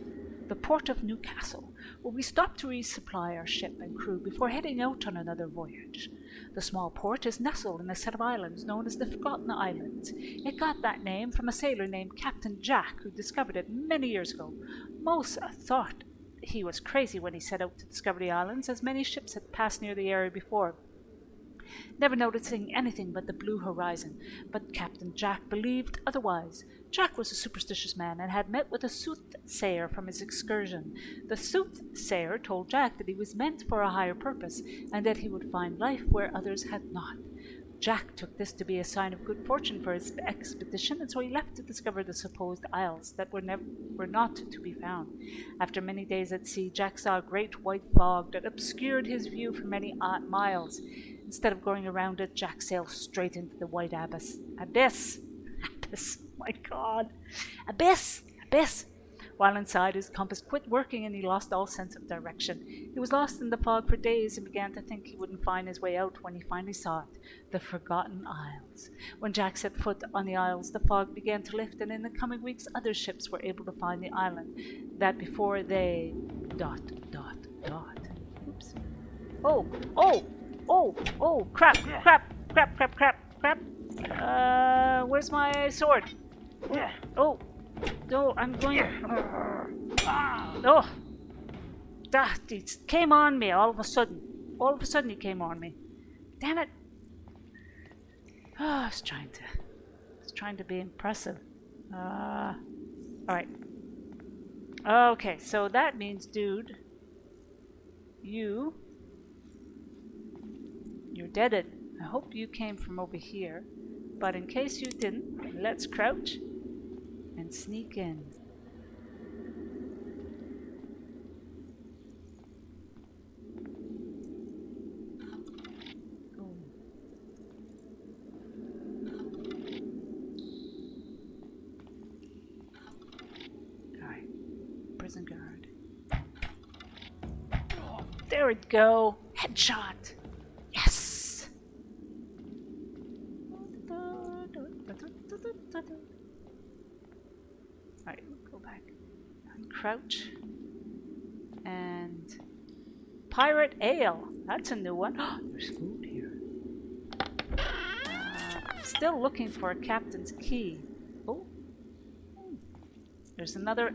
the port of Newcastle, where we stopped to resupply our ship and crew before heading out on another voyage. The small port is nestled in a set of islands known as the Forgotten Islands. It got that name from a sailor named Captain Jack, who discovered it many years ago. Most thought he was crazy when he set out to discover the islands, as many ships had passed near the area before, never noticing anything but the blue horizon. But Captain Jack believed otherwise. Jack was a superstitious man and had met with a soothsayer from his excursion. The soothsayer told Jack that he was meant for a higher purpose, and that he would find life where others had not. Jack took this to be a sign of good fortune for his expedition, and so he left to discover the supposed isles that were not to be found. After many days at sea, Jack saw a great white fog that obscured his view for many miles. Instead of going around it, Jack sailed straight into the white abyss. Abyss! My God! Abyss! While inside, his compass quit working and he lost all sense of direction. He was lost in the fog for days and began to think he wouldn't find his way out when he finally saw it, the Forgotten Isles. When Jack set foot on the isles, the fog began to lift, and in the coming weeks other ships were able to find the island that before they... ... Oops. Oh, crap. Where's my sword? Oh, no, I'm going... He came on me all of a sudden. He came on me. Damn it. I was trying to be impressive. Alright. Okay, so that means, dude, you're deaded. I hope you came from over here. But in case you didn't, let's crouch and sneak in. Alright, prison guard. Oh, there we go. Headshot. Yes. Alright, go back. And crouch. And pirate ale. That's a new one. There's food here. Still looking for a captain's key. Oh. There's another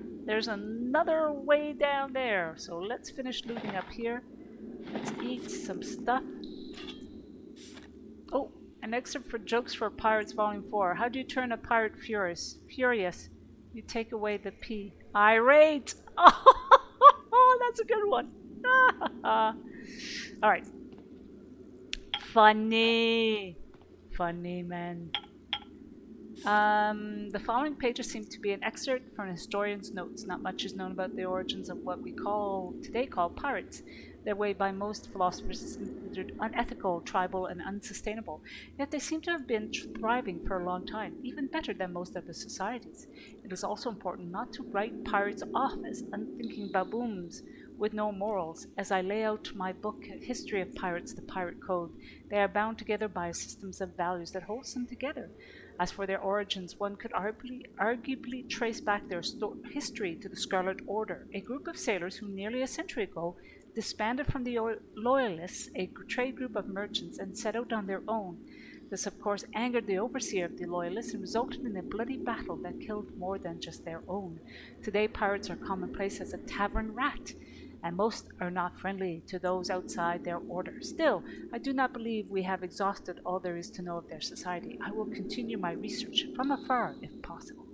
way down there. So let's finish looting up here. Let's eat some stuff. Oh, an excerpt for Jokes for Pirates Volume 4. How do you turn a pirate furious? You take away the P. Irate! Oh, that's a good one. Alright. Funny, man. The following pages seem to be an excerpt from a historian's notes. Not much is known about the origins of what we today call pirates. Their way by most philosophers is considered unethical, tribal, and unsustainable. Yet they seem to have been thriving for a long time, even better than most other societies. It is also important not to write pirates off as unthinking baboons with no morals. As I lay out my book, History of Pirates, The Pirate Code, they are bound together by systems of values that holds them together. As for their origins, one could arguably trace back their history to the Scarlet Order, a group of sailors who nearly a century ago disbanded from the Loyalists, a trade group of merchants, and set out on their own. This, of course, angered the overseer of the Loyalists and resulted in a bloody battle that killed more than just their own. Today, pirates are commonplace as a tavern rat, and most are not friendly to those outside their order. Still, I do not believe we have exhausted all there is to know of their society. I will continue my research from afar, if possible.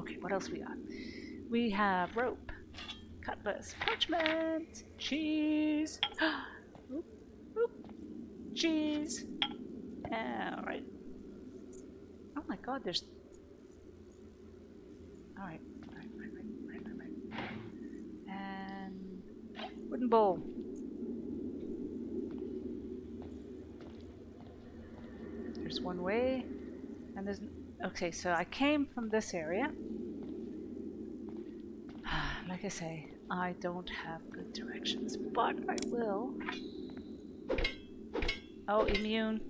Okay, what else we got? We have rope, cutlass, parchment, cheese. Oop, oop. Cheese. Alright. Oh my god, there's... Alright. And... wooden bowl. There's one way. And there's... okay, so I came from this area. Like I say, I don't have good directions, but I will. Oh, immune.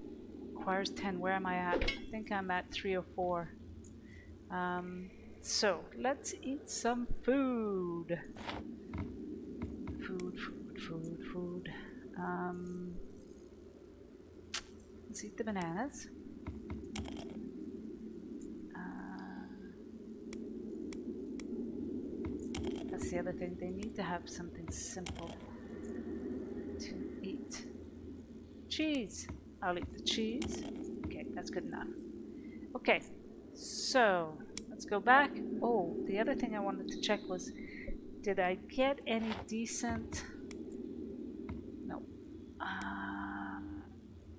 Requires 10. Where am I at? I think I'm at 3 or 4. So, let's eat some food. Food. Let's eat the bananas. That's the other thing. They need to have something simple to eat. Cheese. I'll eat the cheese. Okay, that's good enough. Okay, So, let's go back. Oh, the other thing I wanted to check was, did I get any decent... No.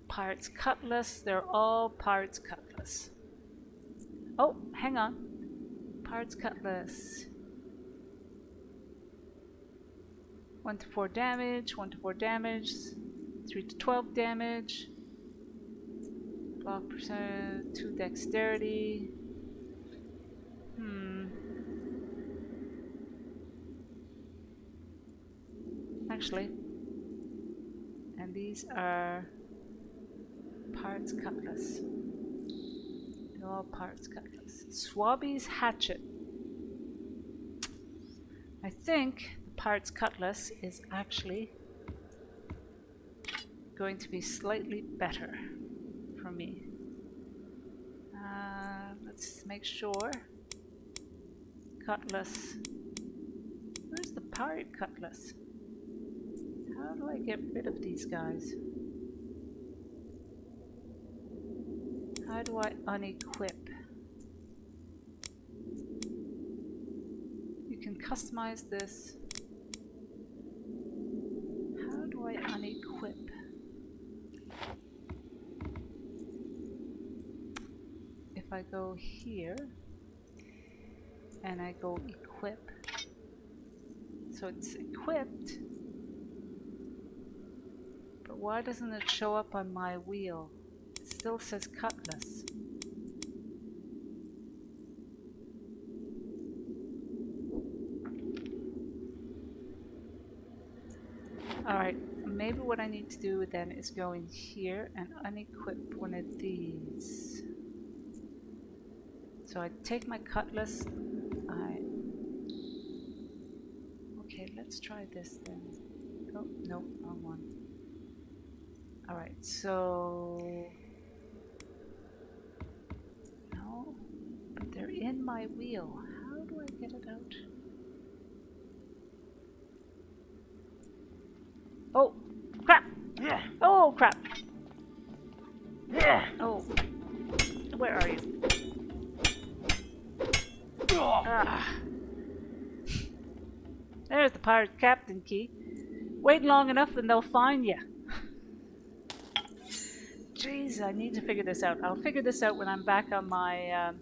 Pirate's Cutlass. They're all Pirate's Cutlass. Oh, hang on. Pirate's Cutlass. 1 to 4 damage, 1 to 4 damage, 3 to 12 damage. Block percent, 2 dexterity. Actually. And these are Pirate's Cutlass. They're all Pirate's Cutlass. Swabby's Hatchet. I think the Pirate's Cutlass is actually going to be slightly better for me. Let's make sure. Cutlass. Where's the Pirate Cutlass? How do I get rid of these guys? How do I unequip? You can customize this. How do I unequip? If I go here and I go equip, so it's equipped, but why doesn't it show up on my wheel? It still says Cutlass. Alright, maybe what I need to do then is go in here and unequip one of these. So I take my Cutlass, okay, let's try this then. Oh, no, wrong one. Alright, so... No, but they're in my wheel. How do I get it out? Oh, crap! Oh, crap! Oh, where are you? Ah. There's the pirate captain key. Wait long enough and they'll find you. Jeez, I need to figure this out. I'll figure this out when I'm back on my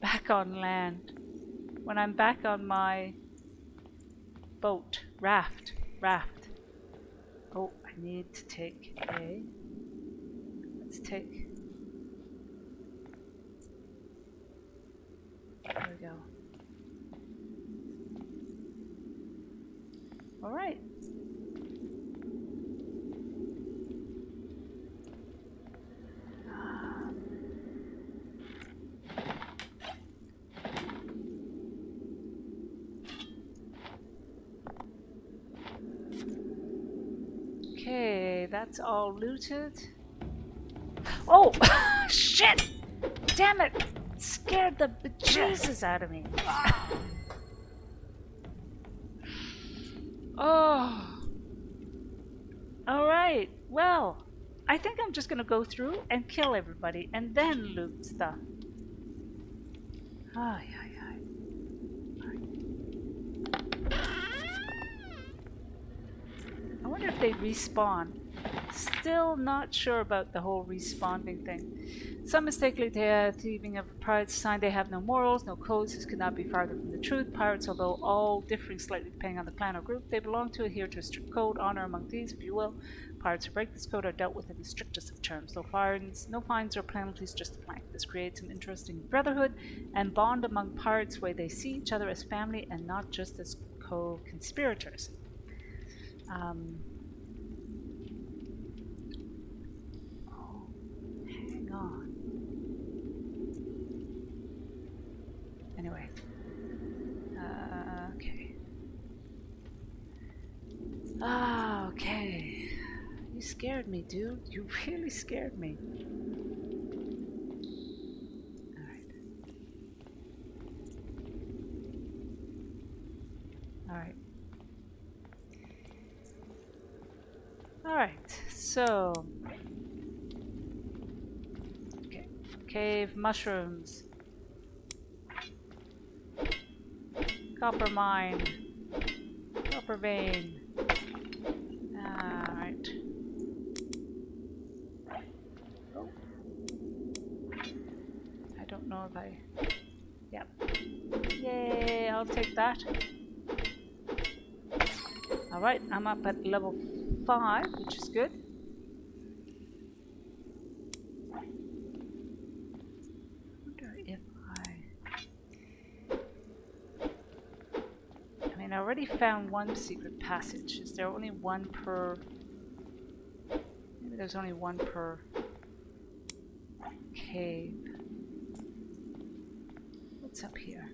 back on land. When I'm back on my boat, raft. Oh, I need to take a... Let's take... There we go. Alright. Okay, that's all looted. Oh! Shit! Damn it! It scared the bejesus out of me. Oh. Alright, well, I think I'm just gonna go through and kill everybody and then loot stuff. Ay, ay, ay. I wonder if they respawn. Still not sure about the whole respawning thing. Some mistakenly thieving of a pirate sign they have no morals, no codes. This could not be farther from the truth. Pirates, although all differing slightly depending on the clan or group they belong to, adhere to a strict code, honor among thieves, if you will. Pirates who break this code are dealt with in the strictest of terms. No fines or penalties, just a plank. This creates an interesting brotherhood and bond among pirates where they see each other as family and not just as co-conspirators. Hang on. Anyway. Okay. Okay. You scared me, dude. You really scared me. Alright. Alright, so... Okay. Cave mushrooms. Copper mine. Copper vein. Alright. Oh. I don't know if I... Yep. Yay, I'll take that. Alright, I'm up at level 5, which is good. I already found one secret passage. Is there only one per... Maybe there's only one per cave. What's up here?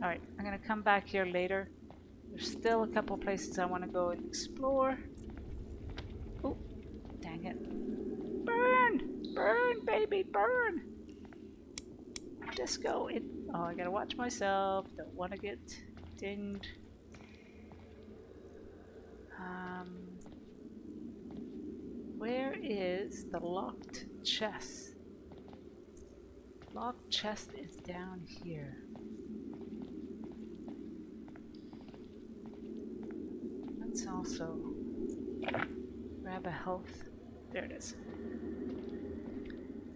Alright, I'm gonna come back here later. There's still a couple places I want to go and explore. Oh, dang it. Burn! Burn, baby, burn! Disco it. Oh, I gotta watch myself. Don't want to get dinged. Where is the locked chest? Locked chest is down here. Let's also grab a health. There it is.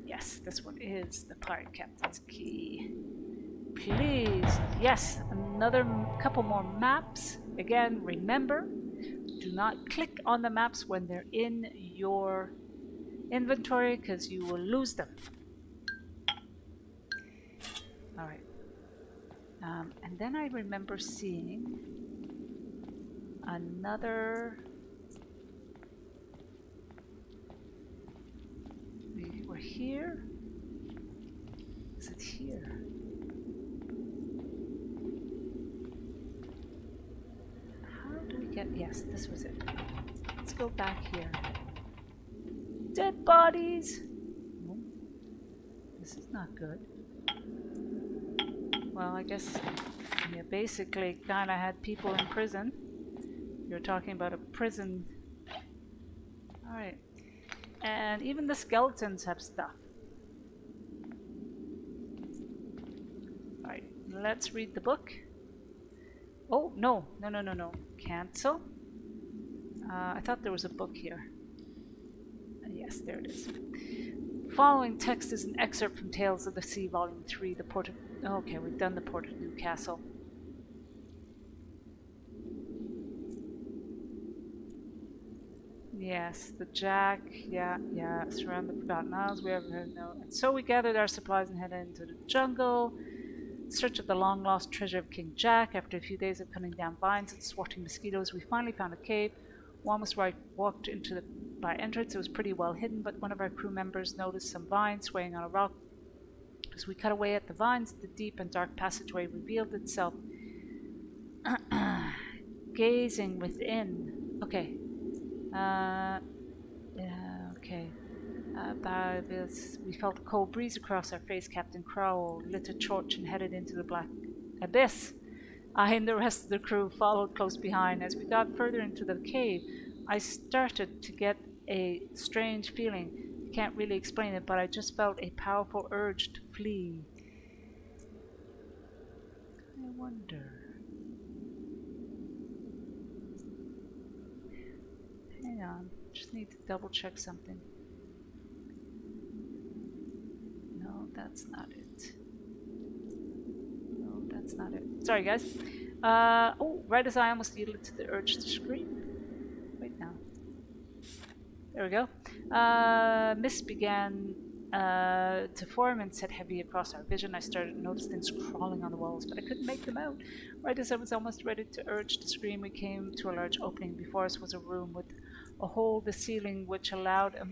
Yes, this one is the pirate captain's key. Please. Yes, another couple more maps. Again, remember, do not click on the maps when they're in your inventory because you will lose them. Alright. And then I remember seeing another... We were here? Is it here? How do we get... Yes, this was it. Let's go back here. Dead bodies! Oh, this is not good. Well, I guess you basically kind of had people in prison. You're talking about a prison. Alright. And even the skeletons have stuff. Alright, let's read the book. Oh, no. No. Cancel. I thought there was a book here. Yes, there it is. Following text is an excerpt from Tales of the Sea, Volume 3, the Port of... Okay, we've done the Port of Newcastle. Yes, the Jack, yeah, surround the Forgotten Isles, we ever know. And so we gathered our supplies and headed into the jungle, in search of the long-lost treasure of King Jack. After a few days of cutting down vines and swatting mosquitoes, we finally found a cave. One was right, walked into the by entrance. It was pretty well hidden, but one of our crew members noticed some vines swaying on a rock. As we cut away at the vines, the deep and dark passageway revealed itself. Gazing within. Okay. Okay. By this, we felt a cold breeze across our face. Captain Crowell lit a torch and headed into the black abyss. I and the rest of the crew followed close behind. As we got further into the cave, I started to get a strange feeling. I can't really explain it, but I just felt a powerful urge to flee. I wonder... Hang on, just need to double check something. No, that's not it. No, that's not it. Sorry, guys. Oh, right as I almost yielded to the urge to scream. Wait now. There we go. Mist began to form and set heavy across our vision. I started to notice things crawling on the walls, but I couldn't make them out. Right as I was almost ready to urge to scream, we came to a large opening. Before us was a room with a hole in the ceiling which allowed a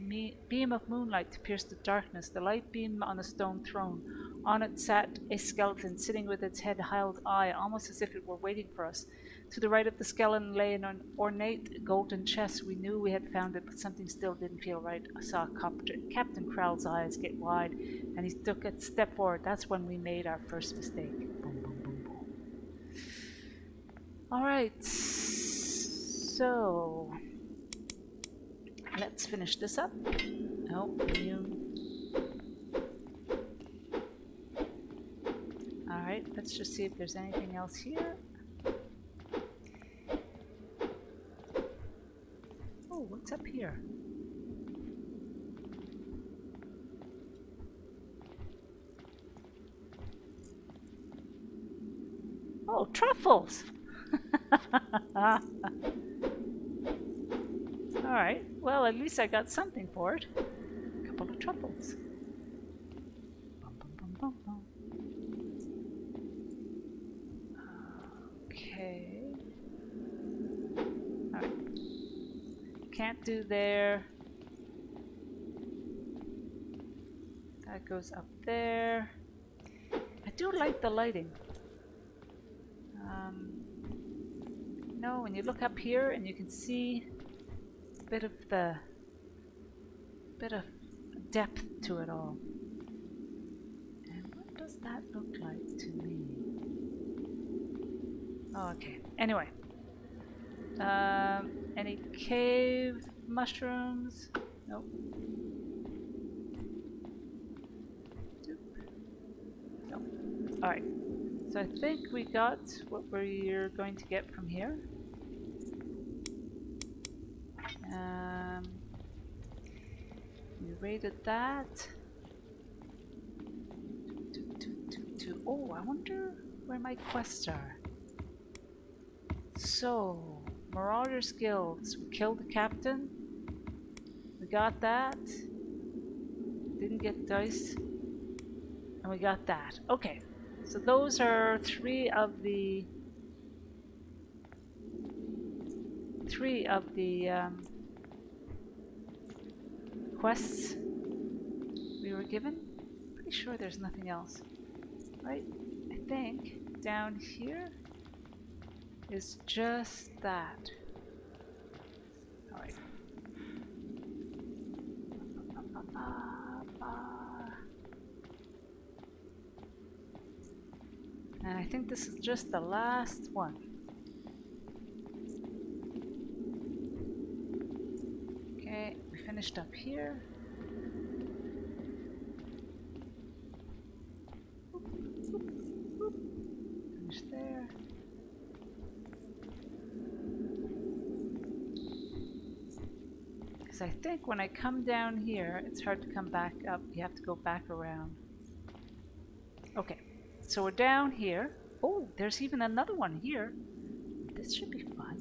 beam of moonlight to pierce the darkness. The light beamed on a stone throne. On it sat a skeleton, sitting with its head held high, almost as if it were waiting for us. To the right of the skeleton lay an ornate golden chest. We knew we had found it, but something still didn't feel right. I saw Captain Crowell's eyes get wide, and he took a step forward. That's when we made our first mistake. Boom, boom, boom, boom. Alright, so... Let's finish this up. Oh, immune. Alright, let's just see if there's anything else here. Oh, what's up here? Oh, truffles! Alright, well, at least I got something for it. A couple of truffles. Bum, bum, bum, bum, bum. Okay. Alright. Can't do there. That goes up there. I do like the lighting. No, when you look up here and you can see a bit of depth to it all. And what does that look like to me? Oh, okay. Anyway. Any cave mushrooms? Nope. Nope. Alright. So I think we got what we're going to get from here. We rated that. Oh, I wonder where my quests are. So, Marauders Guilds. We killed the captain. We got that. Didn't get dice. And we got that. Okay. So those are three of the quests we were given. Pretty sure there's nothing else, right? I think down here is just that. All right. And I think this is just the last one. Okay, we finished up here. Finished there. Because I think when I come down here, it's hard to come back up. You have to go back around. Okay. So we're down here. Oh, there's even another one here. This should be fun.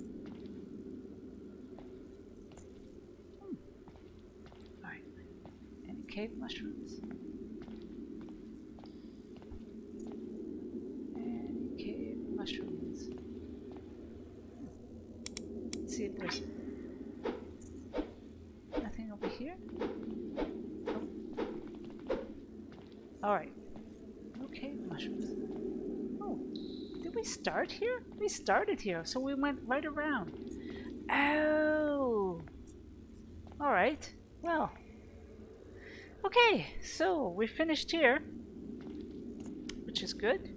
Alright. Any cave mushrooms? Any cave mushrooms? Let's see if there's nothing over here. Oh. Alright. Okay, mushrooms. Oh, did we start here? We started here, so we went right around. Oh! Alright, well. Okay, so we finished here, which is good.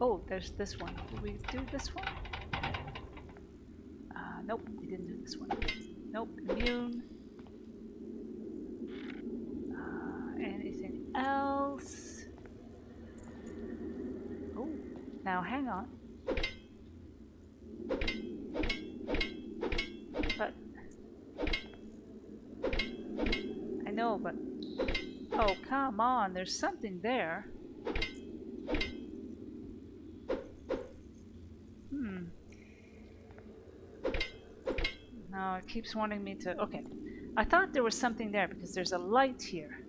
Oh, there's this one. Did we do this one? Nope, we didn't do this one. Nope, immune. Anything else? Now, hang on. But I know, but oh, come on, there's something there. No, it keeps wanting me to. Okay, I thought there was something there because there's a light here.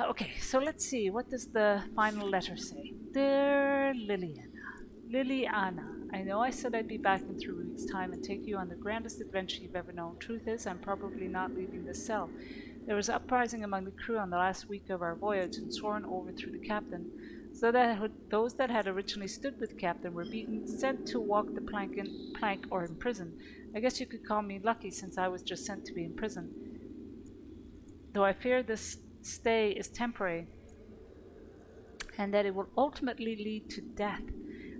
Okay, so let's see. What does the final letter say? Dear Liliana, I know I said I'd be back in 3 weeks' time and take you on the grandest adventure you've ever known. Truth is, I'm probably not leaving this cell. There was uprising among the crew on the last week of our voyage, and Soren overthrew the captain. So that those that had originally stood with the captain were beaten, sent to walk the plank or in prison. I guess you could call me lucky, since I was just sent to be in prison. Though I fear this stay is temporary and that it will ultimately lead to death.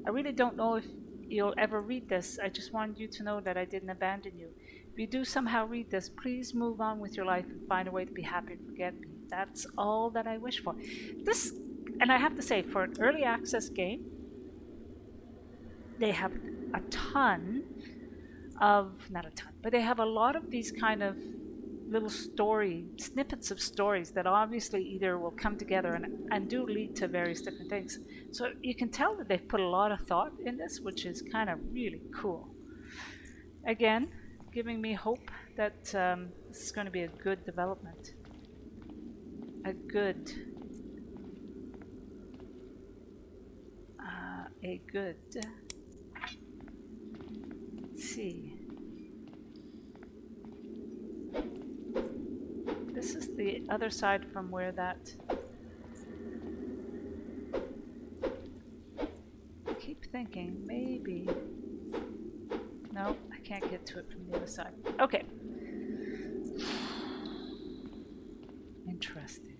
I really don't know if you'll ever read this, I just wanted you to know that I didn't abandon you. If you do somehow read this, please move on with your life and find a way to be happy and forget me. That's all that I wish for. This, and I have to say, for an early access game, they have a ton of, not a ton, but they have a lot of these kind of little snippets of stories that obviously either will come together and do lead to various different things. So you can tell that they've put a lot of thought in this, which is kind of really cool. Again, giving me hope that this is going to be a good development. A good let's see. This is the other side from where that... I keep thinking maybe... No, I can't get to it from the other side. Okay. Interesting.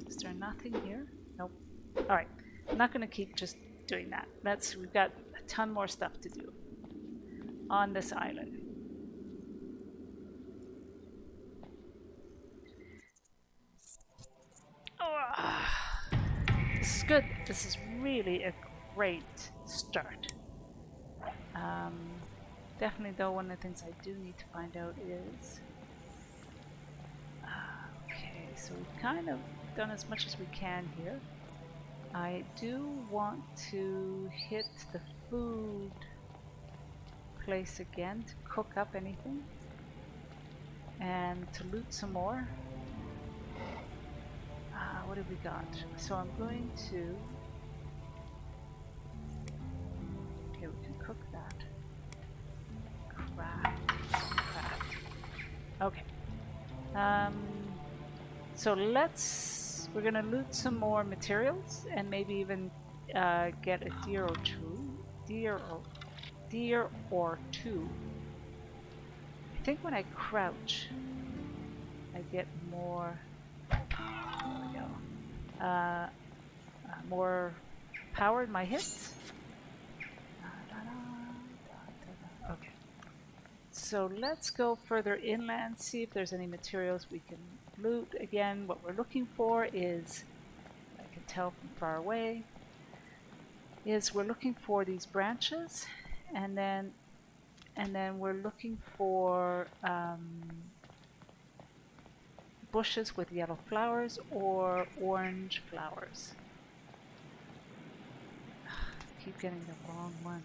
Is there nothing here? Nope. Alright. I'm not going to keep just doing that. We've got a ton more stuff to do on this island. This is good. This is really a great start. Definitely though, one of the things I do need to find out is... okay, so we've kind of done as much as we can here. I do want to hit the food place again to cook up anything. And to loot some more. What have we got? So I'm going to... okay, we can cook that. Craft. Okay. So we're gonna loot some more materials and maybe even get a deer or two. Deer or two. I think when I crouch, I get more... there we go. More power in my hits. Okay. So let's go further inland, see if there's any materials we can loot. Again, what we're looking for is, I can tell from far away, is we're looking for these branches, and then we're looking for bushes with yellow flowers or orange flowers. Keep getting the wrong one.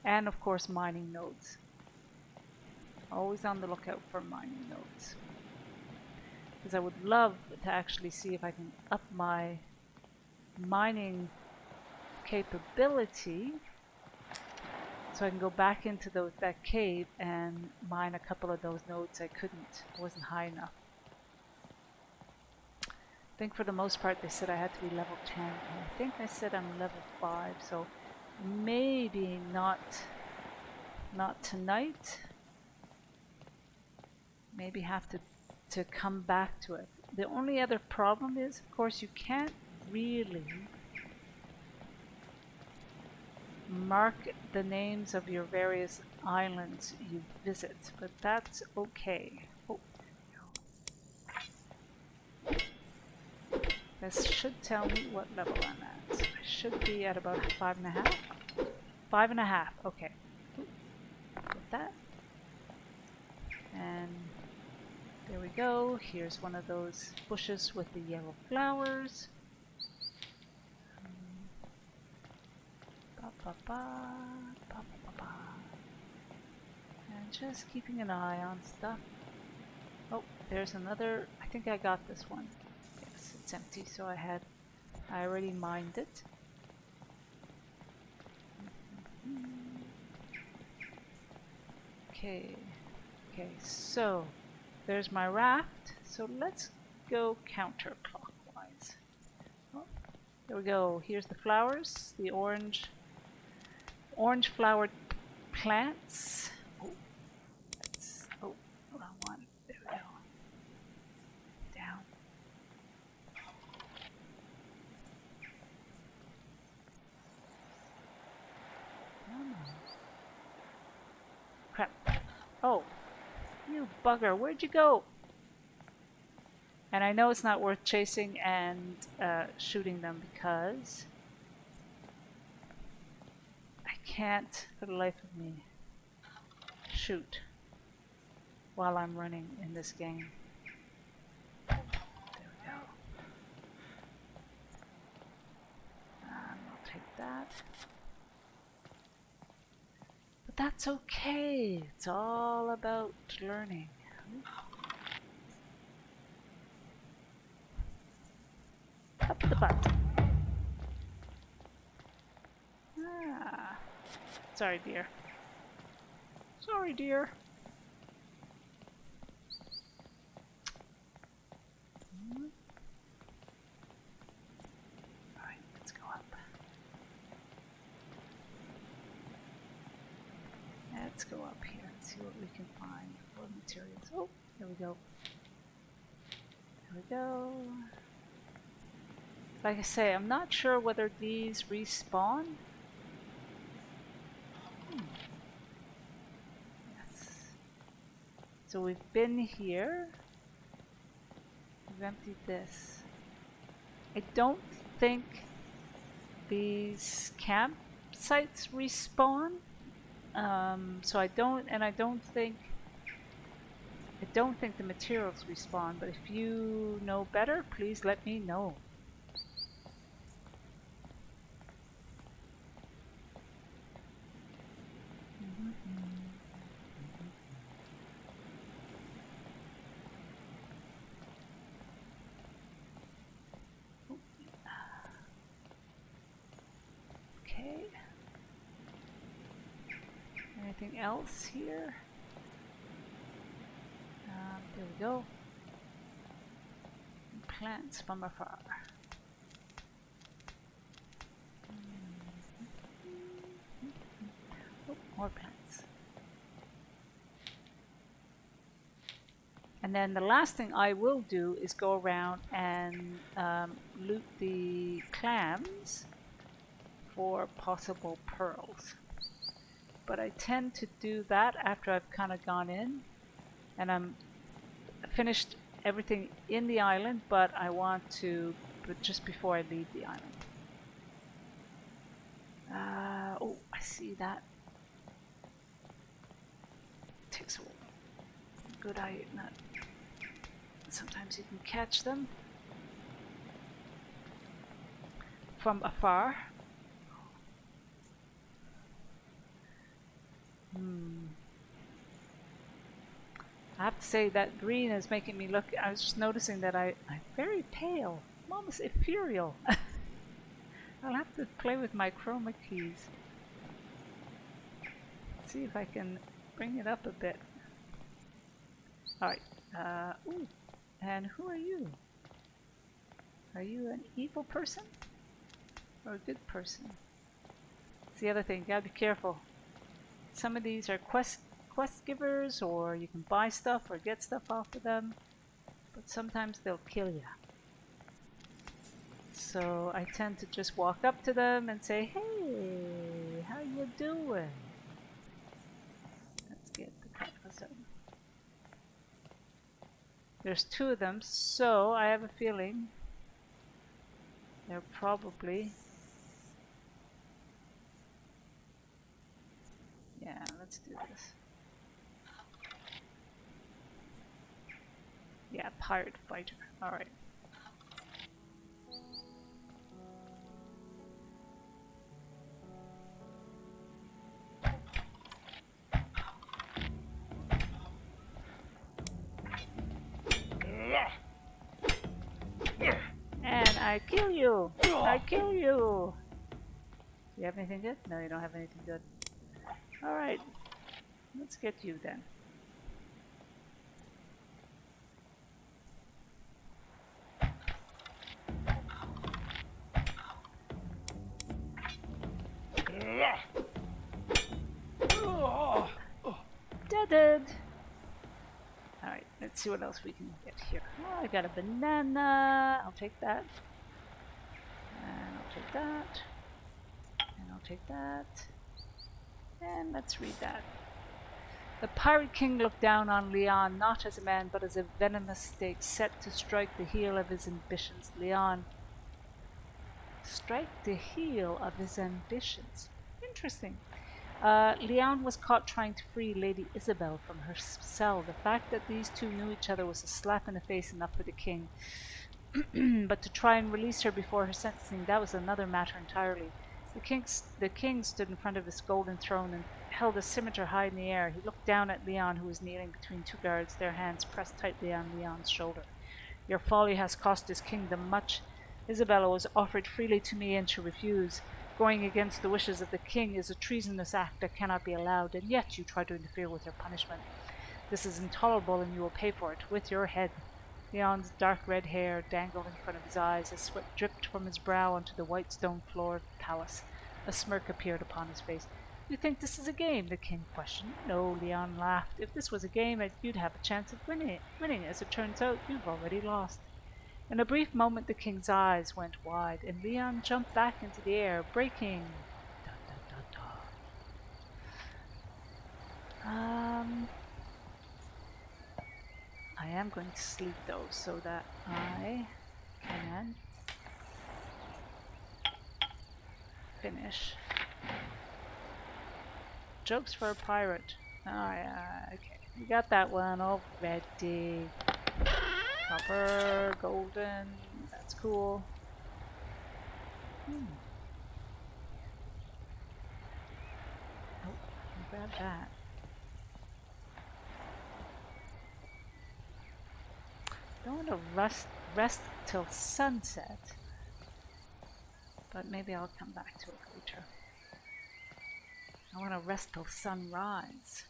And of course mining nodes. Always on the lookout for mining nodes. Because I would love to actually see if I can up my mining capability so I can go back into that cave and mine a couple of those nodes I couldn't. It wasn't high enough. I think for the most part they said I had to be level 10. And I think I said I'm level 5, so maybe not tonight. Maybe have to come back to it. The only other problem is, of course, you can't really mark the names of your various islands you visit, but that's okay. Oh, this should tell me what level I'm at. So I should be at about 5.5. 5.5, okay. Get that. And there we go. Here's one of those bushes with the yellow flowers. And just keeping an eye on stuff. Oh, there's another. I think I got this one. Yes, it's empty, so I already mined it. Okay, so there's my raft. So let's go counterclockwise. Oh, there we go. Here's the flowers, the orange flowered plants. Oh, wrong one. There we go. Down. Oh, you bugger, where'd you go? And I know it's not worth chasing and shooting them because I can't, for the life of me, shoot while I'm running in this game. There we go. I'll take that. But that's okay. It's all about learning. Up the butt. Ah. Sorry, dear. Sorry, dear. Alright, let's go up. Let's go up here and see what we can find for materials. Oh, there we go. There we go. Like I say, I'm not sure whether these respawn. Yes. So we've been here. We've emptied this. I don't think these campsites respawn. So I don't think the materials respawn, but if you know better, please let me know. Okay. Anything else here? There we go. Plants from afar. Oh, more plants. And then the last thing I will do is go around and loot the clams for possible pearls. But I tend to do that after I've kind of gone in and I'm finished everything in the island, but I want to, but just before I leave the island. Oh, I see that. It takes a good eye. Not. Sometimes you can catch them from afar. I have to say that green is making me look. I was just noticing that I'm very pale. I'm almost ethereal. I'll have to play with my chroma keys. See if I can bring it up a bit. Alright. Ooh. And who are you? Are you an evil person? Or a good person? That's the other thing. Gotta be careful. Some of these are quest givers, or you can buy stuff or get stuff off of them. But sometimes they'll kill you. So I tend to just walk up to them and say, hey, how you doing? Let's get the cactus out. There's two of them, so I have a feeling they're probably... Yeah, let's do this. Yeah, pirate fighter. Alright. And I kill you! I kill you! Do you have anything good? No, you don't have anything good. Alright. Let's get you then. Dead. Alright, let's see what else we can get here. Oh, I got a banana. I'll take that. And I'll take that. And I'll take that. And let's read that. The Pirate King looked down on Leon not as a man but as a venomous stake set to strike the heel of his ambitions. Strike the heel of his ambitions. Interesting. Leon was caught trying to free Lady Isabel from her cell. The fact that these two knew each other was a slap in the face enough for the king. But to try and release her before her sentencing, that was another matter entirely. The king stood in front of his golden throne and held a scimitar high in the air. He looked down at Leon, who was kneeling between two guards, their hands pressed tightly on Leon's shoulder. Your folly has cost this kingdom much. Isabella was offered freely to me, and to refuse, going against the wishes of the king, is a treasonous act that cannot be allowed, and yet you try to interfere with her punishment. This is intolerable, and you will pay for it with your head. Leon's dark red hair dangled in front of his eyes. As sweat dripped from his brow onto the white stone floor of the palace. A smirk appeared upon his face. You think this is a game? The king questioned. No, Leon laughed. If this was a game, you'd have a chance of winning. As it turns out, you've already lost. In a brief moment, the king's eyes went wide, and Leon jumped back into the air, breaking. I am going to sleep though, so that I can finish. Jokes for a pirate. Oh yeah, okay. We got that one already. Copper, golden, that's cool. Oh, I can grab that. Don't want to rest till sunset, but maybe I'll come back to it later. I want to rest till sunrise.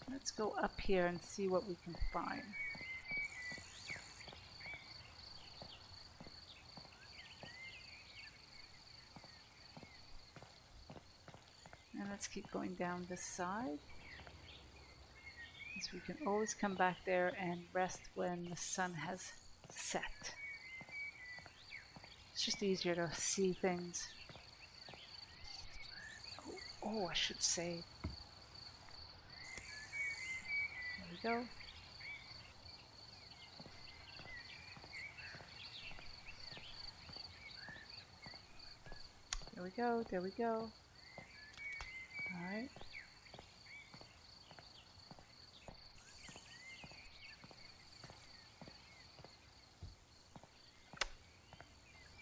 Let's go up here and see what we can find. And let's keep going down this side, because we can always come back there and rest when the sun has set. It's just easier to see things. Oh, I should say. There we go. There we go, there we go. Alright.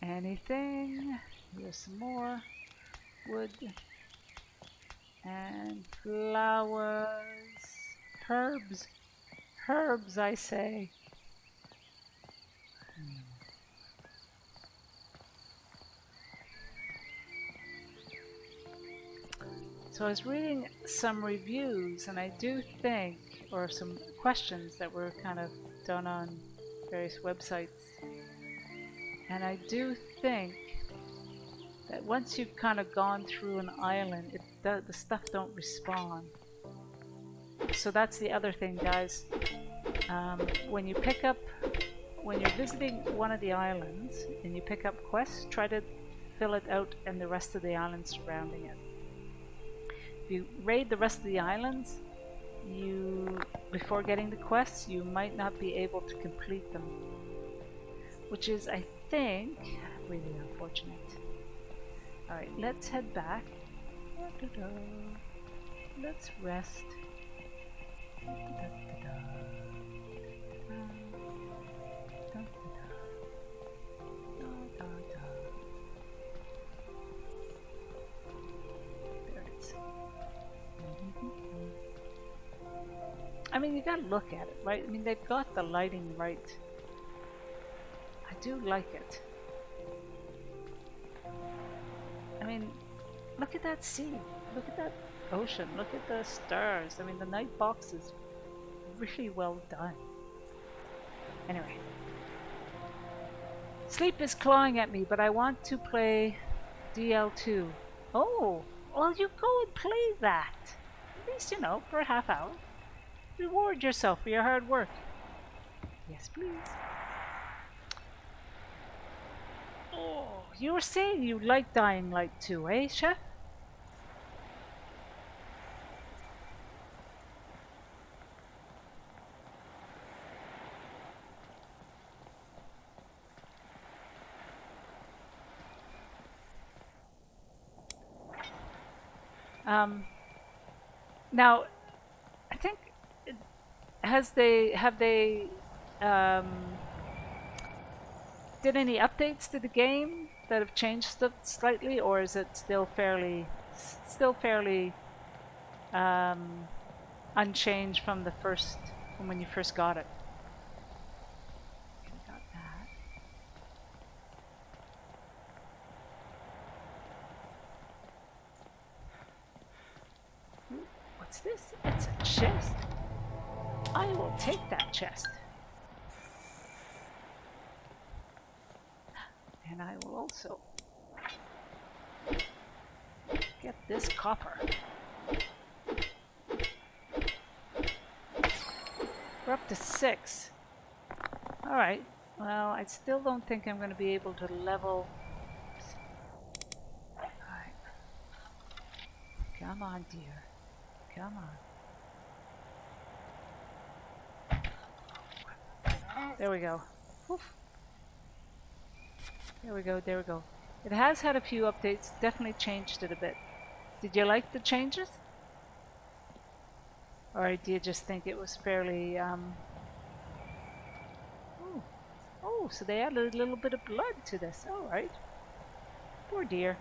Anything? Here's some more wood and flowers. Herbs. Herbs, I say. So I was reading some reviews, and I do think, or some questions that were kind of done on various websites, and I do think that once you've kind of gone through an island, the stuff don't respawn. So that's the other thing, guys. When you're visiting one of the islands and you pick up quests, try to fill it out and the rest of the islands surrounding it. If you raid the rest of the islands, before getting the quests, you might not be able to complete them, which is, I think, really unfortunate. Alright, let's head back. Let's rest. I mean, you gotta look at it, right? I mean, they've got the lighting right. I do like it. I mean, look at that sea. Look at that ocean. Look at the stars. I mean, the night box is really well done. Anyway. Sleep is clawing at me, but I want to play DL2. Oh, well, you go and play that. At least, you know, for a half hour. Reward yourself for your hard work. Yes, please. Oh, you were saying you like Dying Light 2, eh, Chef? Now, I think have they um, did any updates to the game that have changed stuff slightly, or is it still fairly um, unchanged from from when you first got it? Okay, we got that. Ooh, what's this? It's a chest. I will take that chest. And I will also get this copper. We're up to 6. Alright. Well, I still don't think I'm going to be able to level. Alright. Come on, dear. Come on. There we go. Oof. There we go, there we go. It has had a few updates, definitely changed it a bit. Did you like the changes? Or do you just think it was fairly, Oh, so they added a little bit of blood to this. Alright. Poor dear.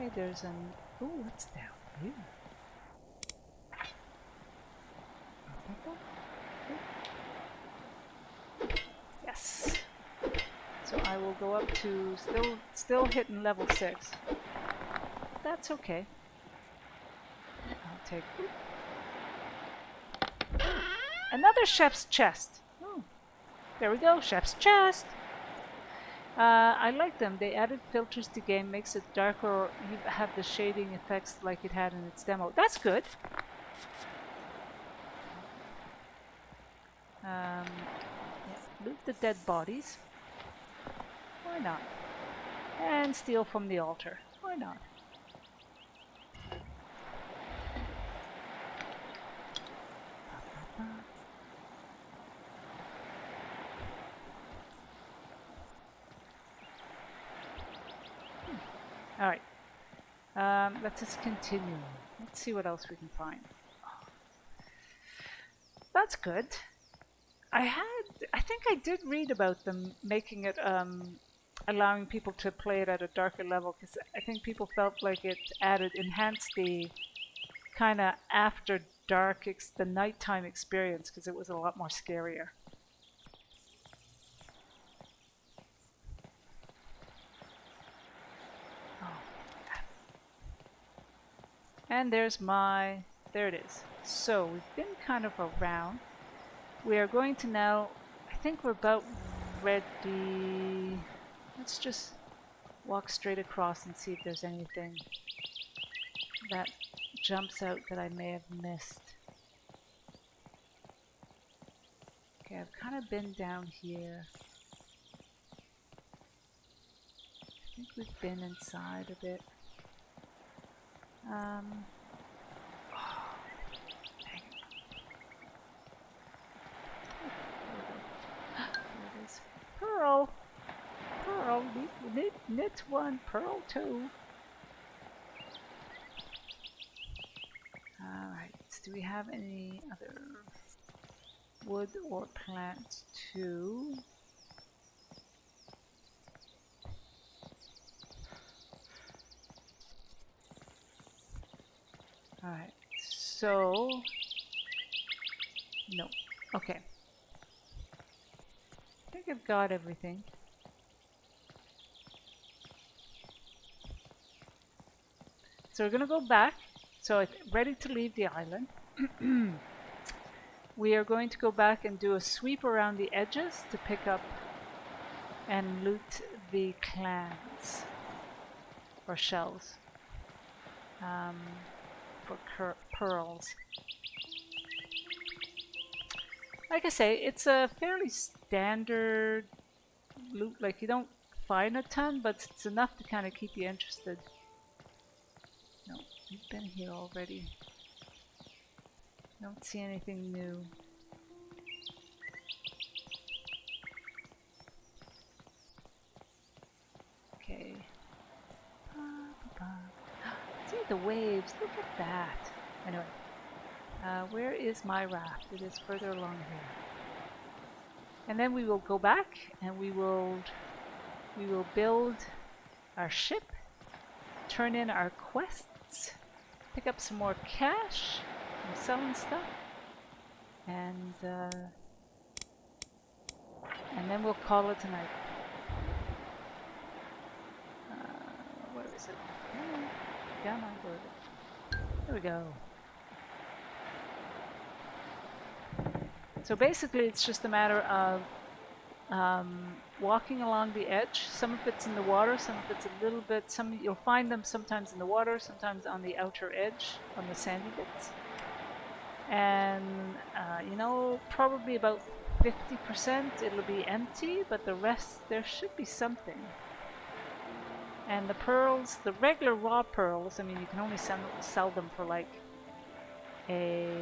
Okay, there's an... Ooh, what's down here? Yes. So I will go up to still hitting level 6. That's okay. I'll take another chef's chest. Oh, there we go, chef's chest. I like them. They added filters to game, makes it darker, or you have the shading effects like it had in its demo. That's good. Yeah, loot the dead bodies. Why not? And steal from the altar. Why not? Alright. Let's just continue. Let's see what else we can find. That's good. I think I did read about them making it, allowing people to play it at a darker level, because I think people felt like it enhanced the kind of after dark, the nighttime experience, because it was a lot more scarier. And there it is. So we've been kind of around. We are going to now, I think we're about ready. Let's just walk straight across and see if there's anything that jumps out that I may have missed. Okay, I've kind of been down here. I think we've been inside a bit. Oh, dang it. There it is. Pearl! Pearl, knit 1, pearl 2. Alright, do we have any other wood or plants too? Alright, so... No. Okay. I think I've got everything. So we're going to go back. So it's ready to leave the island. We are going to go back and do a sweep around the edges to pick up and loot the clans. or shells for pearls. Like I say, it's a fairly standard loot. Like, you don't find a ton, but it's enough to kind of keep you interested. No, we've been here already. Don't see anything new. Okay. See the waves. Look at that. Anyway, where is my raft? It is further along here. And then we will go back and we will build our ship, turn in our quests, pick up some more cash from selling stuff, and then we'll call it a night. Where is it? Come on, there we go. So basically it's just a matter of walking along the edge. Some of it's in the water, some of it's a little bit, you'll find them sometimes in the water, sometimes on the outer edge, on the sandy bits. And you know, probably about 50% it'll be empty, but the rest there should be something. And the pearls, the regular raw pearls, I mean, you can only sell them for like a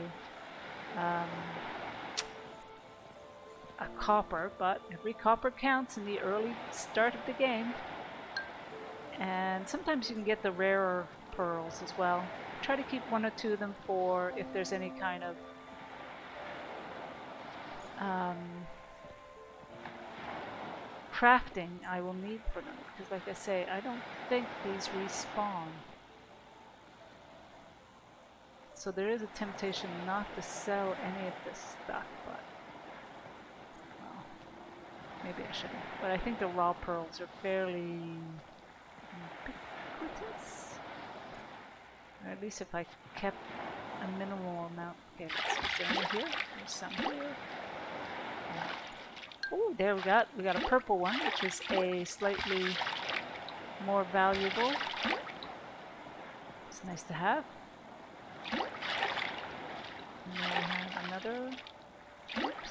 copper, but every copper counts in the early start of the game. And sometimes you can get the rarer pearls as well. Try to keep one or two of them for if there's any kind of crafting I will need for them, because like I say, I don't think these respawn. So there is a temptation not to sell any of this stuff, but well, maybe I shouldn't. But I think the raw pearls are fairly ubiquitous. Or at least if I kept a minimal amount. Okay, let's see. Is there any here? There's some here. Oh, there we got a purple one, which is a slightly more valuable. It's nice to have. And then we have another. Oops.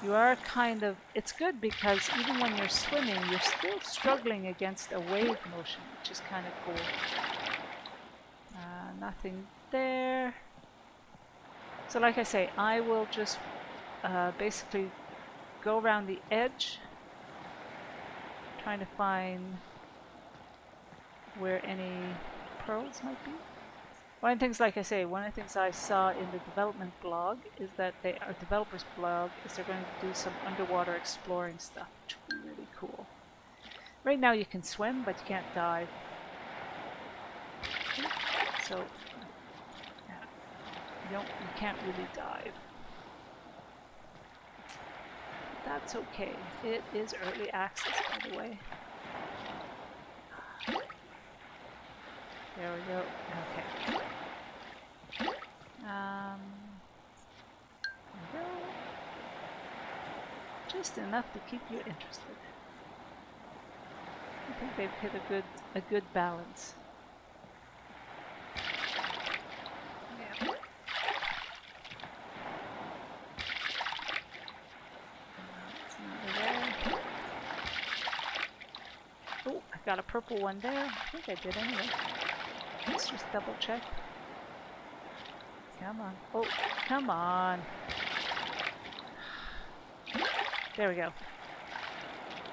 You are kind of, it's good because even when you're swimming, you're still struggling against a wave motion, which is kind of cool. Nothing there. So like I say, I will just basically go around the edge, trying to find where any pearls might be. One of the things, like I say, one of the things I saw in the development blog is that our developers blog is they're going to do some underwater exploring stuff, which would be really cool. Right now you can swim, but you can't dive. So yeah, you can't really dive. That's okay. It is early access, by the way. There we go. Okay. There we go. Just enough to keep you interested. I think they've hit a good balance. Yeah. Oh, I got a purple one there. I think I did anyway. Let's just double check. Come on. Oh, come on. There we go.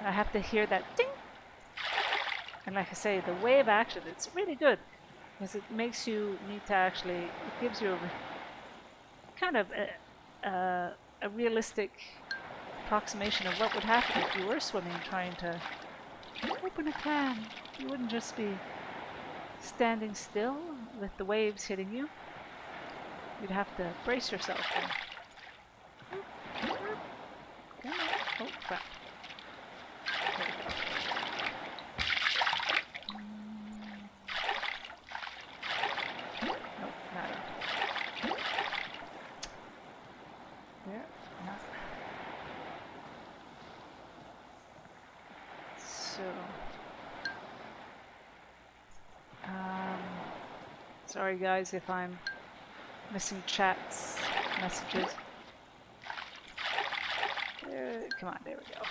I have to hear that ding. And like I say, the wave action, it's really good. Because it makes you need to actually, it gives you a kind of a realistic approximation of what would happen if you were swimming trying to open a can. You wouldn't just be standing still with the waves hitting you. You'd have to brace yourself then. Come on. Oh crap. There we go. Nope, not it. There, not. So Sorry guys if I'm missing chats, messages. Come on, there we go.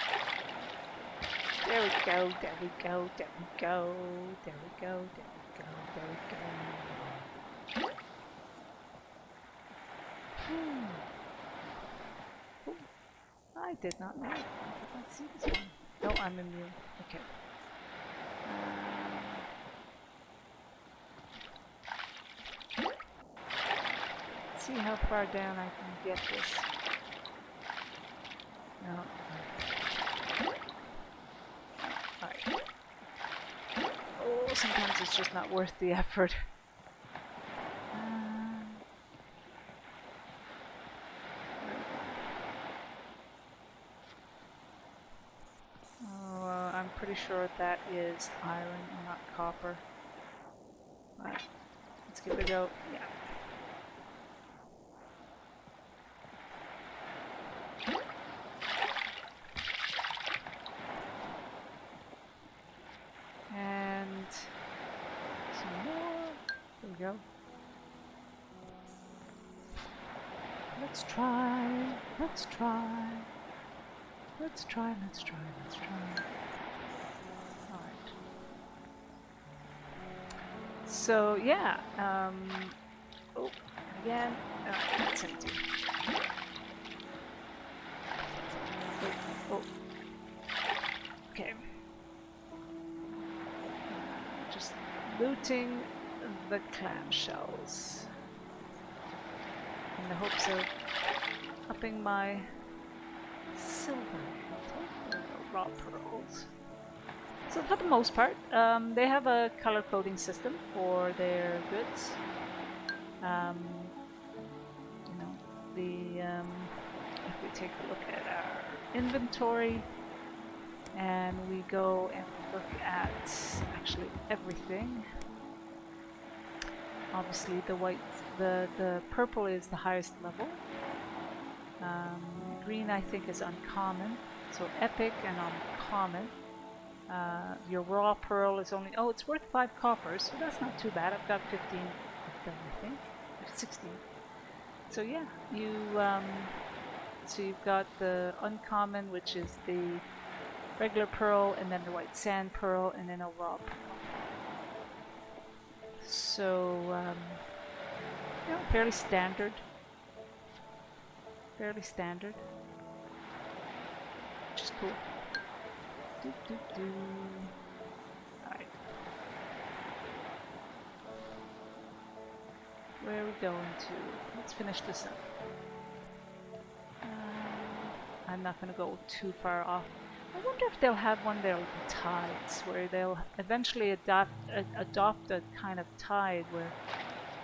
There we go, there we go, there we go, there we go, there we go, there we go. Ooh, I did not know. I did not see this one. No, I'm immune. Okay. Let's see how far down I can get this. No. Alright. Oh, sometimes it's just not worth the effort. I'm pretty sure that is iron and not copper. But let's give it a go. Yeah. And some more. There we go. Let's try. Let's try. Let's try. Let's try. Let's try. Alright. So, yeah. Oh, again. That's empty. Oh. Okay. Just looting the clamshells in the hopes of upping my silver raw pearls. So for the most part, they have a color coding system for their goods. You know, if we take a look at our inventory and we go and look at actually everything. Obviously the purple is the highest level. Green I think is uncommon, so epic and uncommon. Your raw pearl is only, oh, it's worth 5 coppers, so that's not too bad. I've got 15 of them, I think, 16. So yeah, so you've got the uncommon, which is the regular pearl, and then the white sand pearl, and then a raw pearl. So, you know, fairly standard. Fairly standard. Which is cool. Alright. Where are we going to? Let's finish this up. I'm not going to go too far off. I wonder if they'll have one there with the tides, where they'll eventually adopt a kind of tide where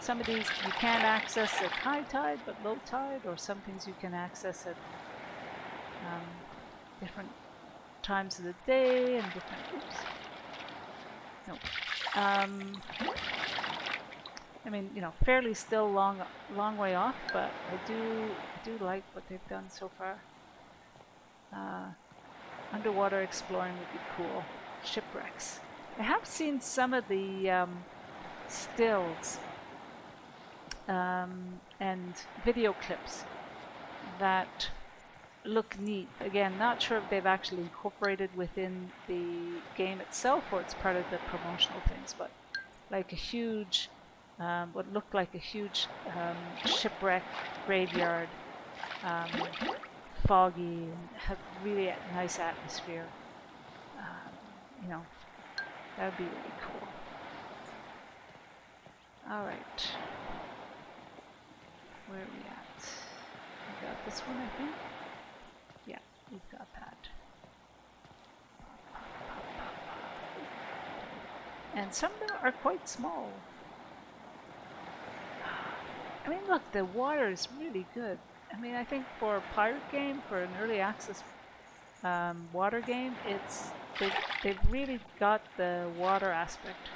some of these you can't access at high tide but low tide, or some things you can access at different times of the day and different. Oops. No. I mean, you know, fairly still long way off, but I do like what they've done so far. Underwater exploring would be cool. Shipwrecks. I have seen some of the stills and video clips that look neat. Again, not sure if they've actually incorporated within the game itself or it's part of the promotional things, but like a huge, what looked like a huge shipwreck graveyard, foggy, and have really a nice atmosphere. You know, that would be really cool. Alright. Where are we at? We got this one, I think. Yeah, we've got that. And some of them are quite small. I mean, look, the water is really good. I mean, I think for a pirate game, for an early access water game, they've really got the water aspect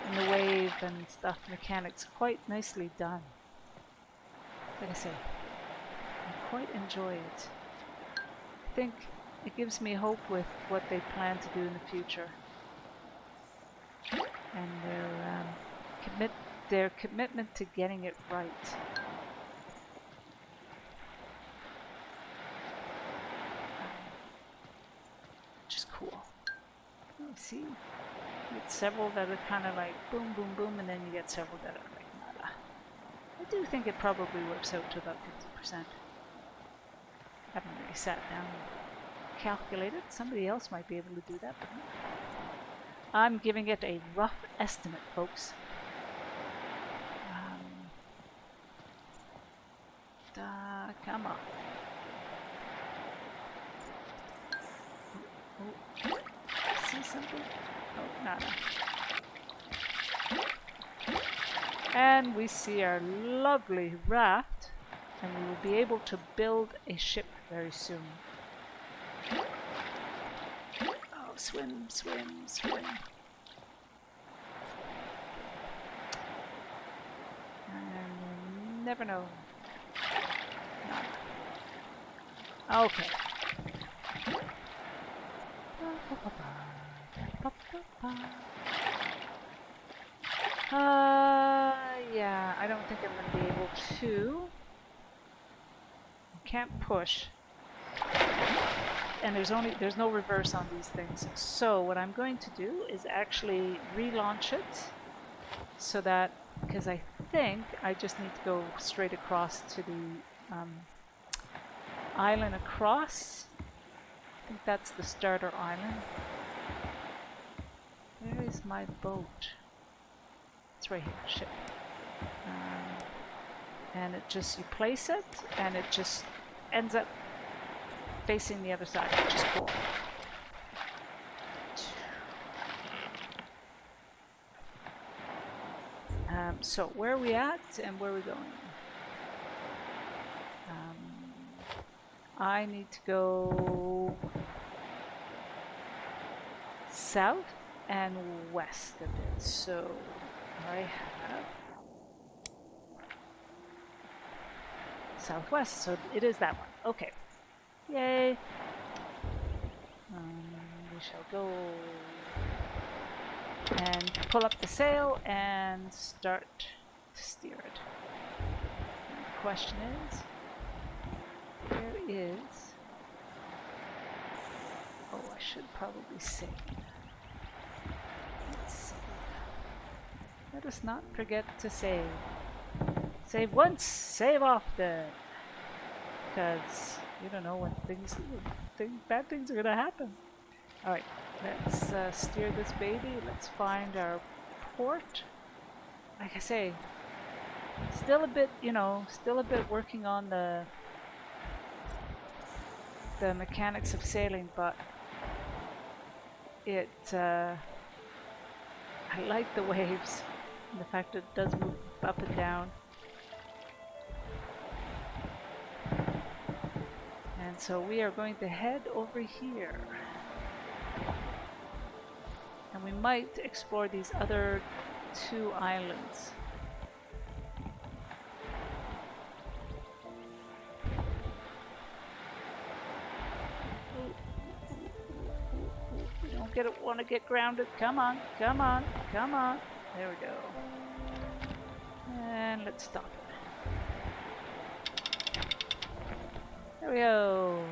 and the wave and stuff mechanics quite nicely done. Like I say, I quite enjoy it. I think it gives me hope with what they plan to do in the future and their their commitment to getting it right. Which is cool. You see, you get several that are kind of like boom, boom, boom, and then you get several that are like nada. I do think it probably works out to about 50%. Haven't really sat down and calculated. Somebody else might be able to do that, but no. I'm giving it a rough estimate, folks. Come on. Oh, see something? Oh, nada. And we see our lovely raft, and we will be able to build a ship very soon. Oh, swim, swim, swim. And never know. No. Okay. Yeah, I don't think I'm going to be able to. I can't push. And there's no reverse on these things. So what I'm going to do is actually relaunch it so that, because I think I just need to go straight across to the island across. I think that's the starter island. Where is my boat? It's right here, ship. And it just, you place it, and it just ends up facing the other side, which is cool. So where are we at, and where are we going? I need to go south and west a bit, so I have southwest, so it is that one. Okay. Yay. We shall go and pull up the sail and start to steer it. And the question is, where is... Oh, I should probably save. Let's save. Let us not forget to save. Save once, save often. Because you don't know when bad things are going to happen. Alright, let's steer this baby. Let's find our port. Like I say, still a bit, still a bit working on the mechanics of sailing, but I like the waves and the fact that it does move up and down. And so we are going to head over here. And we might explore these other two islands. We don't want to get grounded. Come on, come on, come on. There we go. And let's stop it. There we go.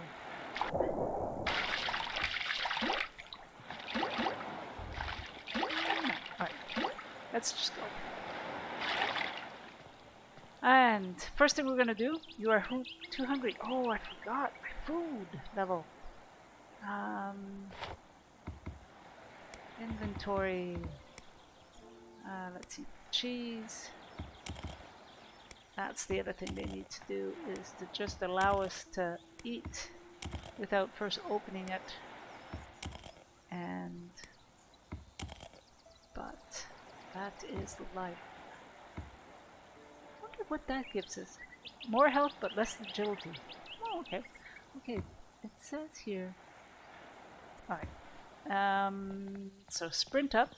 Alright, let's just go. And first thing we're gonna do, you are too hungry. Oh, I forgot my food level. Inventory. Let's see, cheese. That's the other thing they need to do, is to just allow us to eat without first opening it. But that is life. I wonder what that gives us. More health, but less agility. Oh, okay. Okay, it says here. Alright. So sprint up.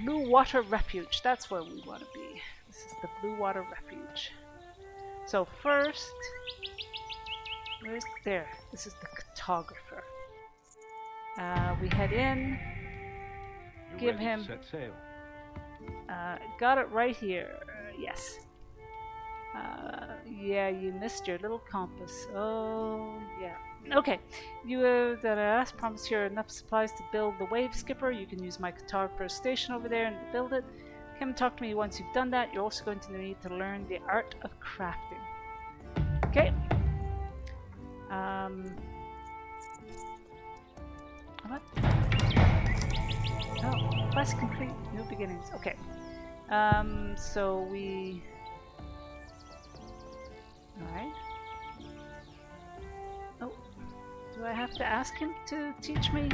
Blue Water Refuge. That's where we want to be. This is the Blue Water Refuge. So first, where's there? This is the cartographer. We head in. give him. Set sail. Got it right here. Yes. Yeah, you missed your little compass. Oh, yeah. Okay, you promised here enough supplies to build the wave skipper. You can use my cartographer station over there and build it. Come and talk to me once you've done that. You're also going to need to learn the art of crafting. Okay. What? Oh, quest complete. New beginnings. Okay. So we. Alright. Oh, do I have to ask him to teach me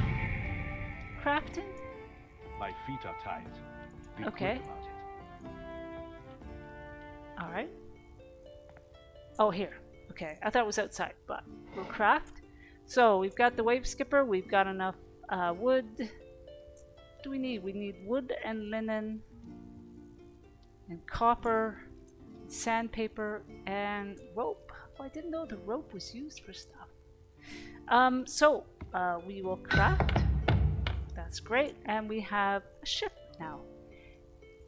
crafting? My feet are tied. Be Okay. quick about it. Alright. Oh, here. Okay, I thought it was outside, but we'll craft. So, we've got the wave skipper, we've got enough wood. What do we need? We need wood and linen, and copper, sandpaper, and rope. Oh, I didn't know the rope was used for stuff. We will craft. That's great. And we have a ship now.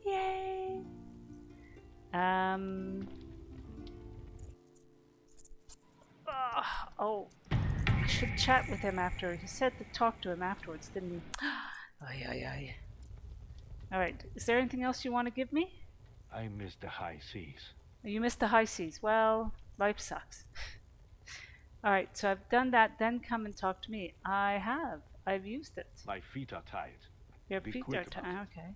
Yay! Oh, I should chat with him after. He said to talk to him afterwards, didn't he? Ay, ay, ay. Alright, is there anything else you want to give me? I miss the high seas. You missed the high seas. Well, life sucks. Alright, so I've done that, then come and talk to me. I have. I've used it. My feet are tied. Your Be feet quick are about tied. Okay.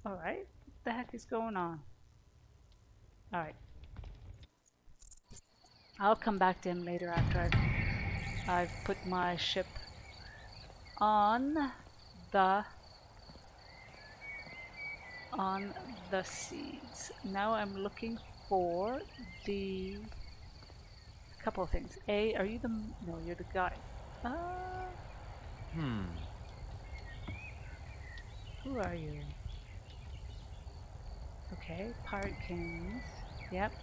Alright. What the heck is going on? Alright. I'll come back to him later after I've put my ship on the seas. Now I'm looking for the couple of things. A, are you the no? You're the guy. Who are you? Okay, Pirate Kings. Yep.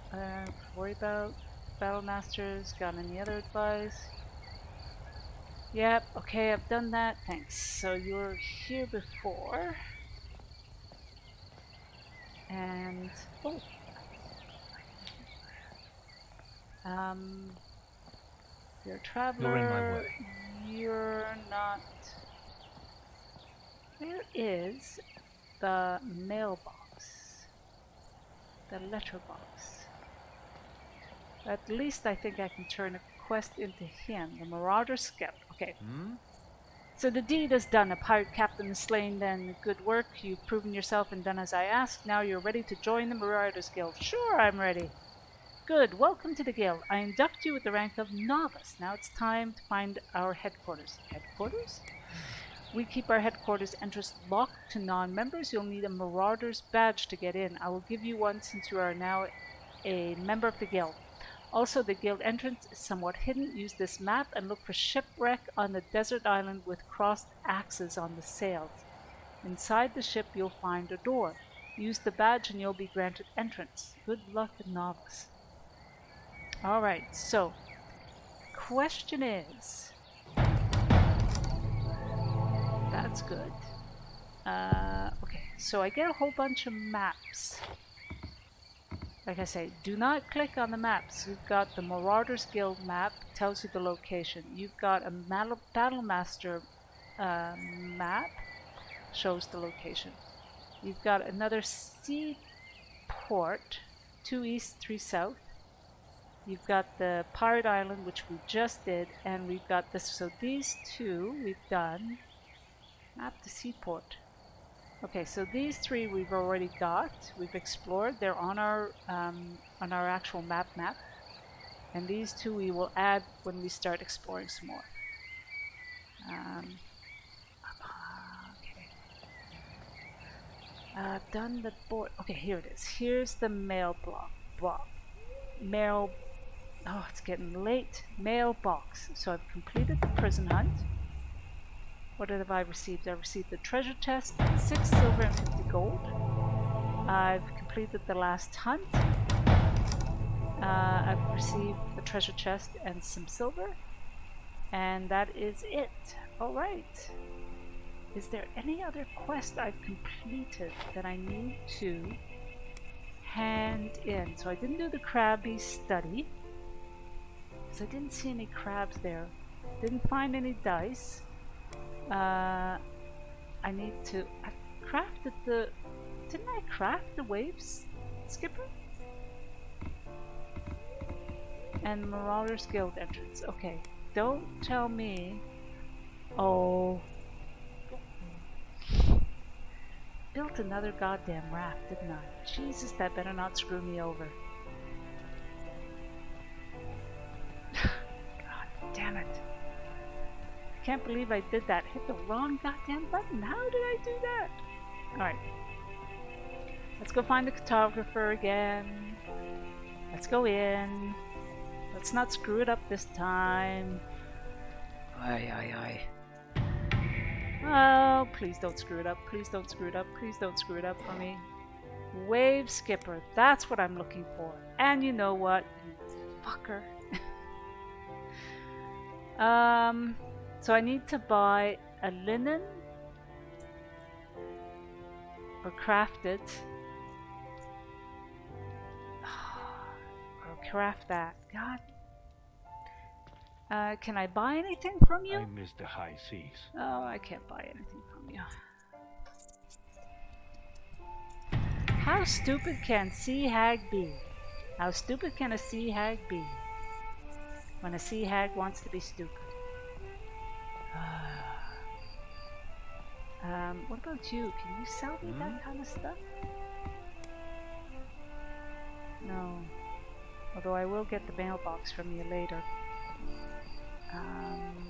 Worry about Battle Masters. Got any other advice? Yep. Okay, I've done that. Thanks. So you were here before. And oh, you're a traveler. You're in my way. You're not. Where is the mailbox? The letterbox. At least I think I can turn a quest into him. The Marauder Scout. Okay. So the deed is done. A pirate captain is slain, then good work. You've proven yourself and done as I asked. Now you're ready to join the Marauders Guild. Sure, I'm ready. Good. Welcome to the guild. I induct you with the rank of novice. Now it's time to find our headquarters. Headquarters? We keep our headquarters entrance locked to non-members. You'll need a Marauder's badge to get in. I will give you one since you are now a member of the guild. Also, the guild entrance is somewhat hidden. Use this map and look for shipwreck on the desert island with crossed axes on the sails. Inside the ship, you'll find a door. Use the badge and you'll be granted entrance. Good luck, novice. Alright, so, question is... That's good. Okay, so I get a whole bunch of maps. Like I say, do not click on the maps. You've got the Marauders Guild map, tells you the location. You've got a Battle Master map, shows the location. You've got another seaport, 2 east, 3 south. You've got the Pirate Island, which we just did, and we've got this. So these two we've done. Map the seaport. Okay, so these 3 we've already got. We've explored. They're on our actual map, and these 2 we will add when we start exploring some more. Okay. I've done the board. Okay, here it is. Here's the mail block. Mail. Oh, it's getting late. Mailbox. So I've completed the prison hunt. What have I received? I received the treasure chest, 6 silver and 50 gold. I've completed the last hunt. I've received the treasure chest and some silver. And that is it. Alright. Is there any other quest I've completed that I need to hand in? So I didn't do the crabby study because I didn't see any crabs there. Didn't find any dice. I need to. I crafted the. Didn't I craft the waves skipper? And Marauders Guild entrance. Okay, don't tell me. Oh. Built another goddamn raft, didn't I? Jesus, that better not screw me over. God damn it. I can't believe I did that. Hit the wrong goddamn button. How did I do that? Alright. Let's go find the cartographer again. Let's go in. Let's not screw it up this time. Aye, aye, aye. Oh, please don't screw it up. Please don't screw it up. Please don't screw it up for me. Wave skipper. That's what I'm looking for. And you know what? You fucker. So I need to buy a linen or craft it. Or craft that. God. Can I buy anything from you? I miss the high seas. Oh, I can't buy anything from you. How stupid can Sea Hag be? How stupid can a Sea Hag be? When a Sea Hag wants to be stupid. What about you? Can you sell me that kind of stuff? No. Although I will get the mailbox from you later.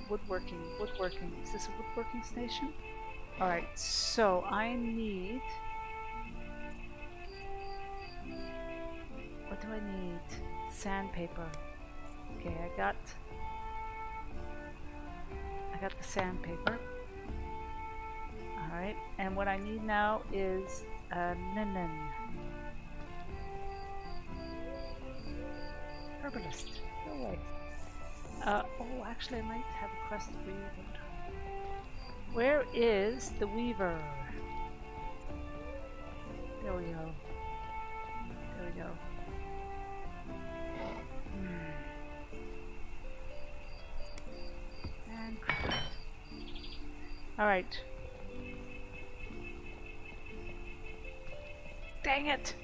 Woodworking. Is this a woodworking station? Alright, so I need... What do I need? Sandpaper. Okay, I got the sandpaper. Alright, and what I need now is linen. Herbalist. No way. Oh, actually I might have a quest for you. Where is the weaver? There we go. There we go. And craft. Alright. Dang it!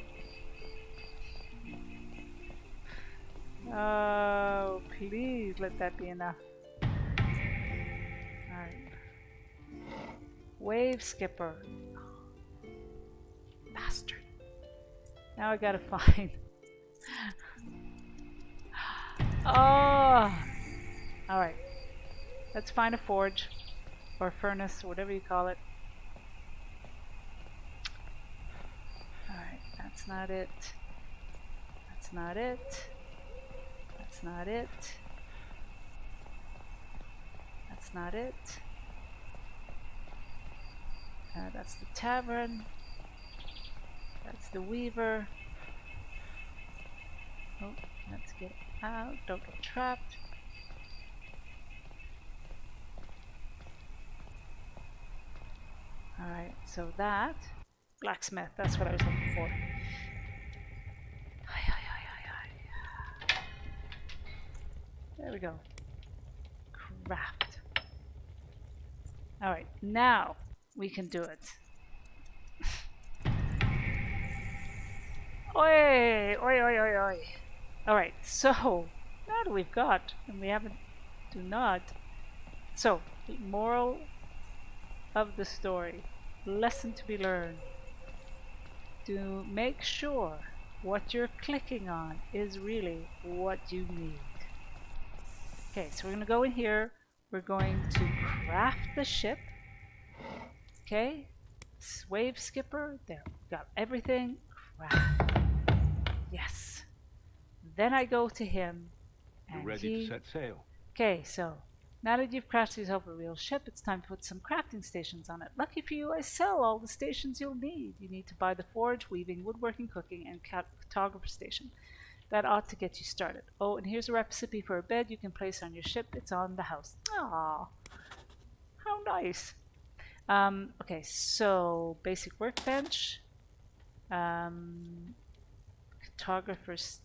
Oh, please let that be enough. Alright. Wave skipper. Bastard. Now I gotta find. Oh! Alright. Let's find a forge. Or furnace, whatever you call it. Alright, that's not it. That's not it. That's not it. That's not it. That's the tavern. That's the weaver. Oh, let's get out. Don't get trapped. Alright, so that. Blacksmith, that's what I was looking for. There we go. Craft. Alright, now we can do it. Oi! Oi, oi, oi, oi. Alright, so now that we've got, and we haven't, do not. So, the moral of the story, lesson to be learned. To make sure what you're clicking on is really what you need. Okay, so we're going to go in here. We're going to craft the ship. Okay, wave skipper. There, got everything. Craft. Yes. Then I go to him. And We're ready to set sail. Okay, so now that you've crafted yourself a real ship, it's time to put some crafting stations on it. Lucky for you, I sell all the stations you'll need. You need to buy the forge, weaving, woodworking, cooking, and cartographer station. That ought to get you started. Oh, and here's a recipe for a bed you can place on your ship. It's on the house. Aww. How nice. Okay, so basic workbench, cartographer's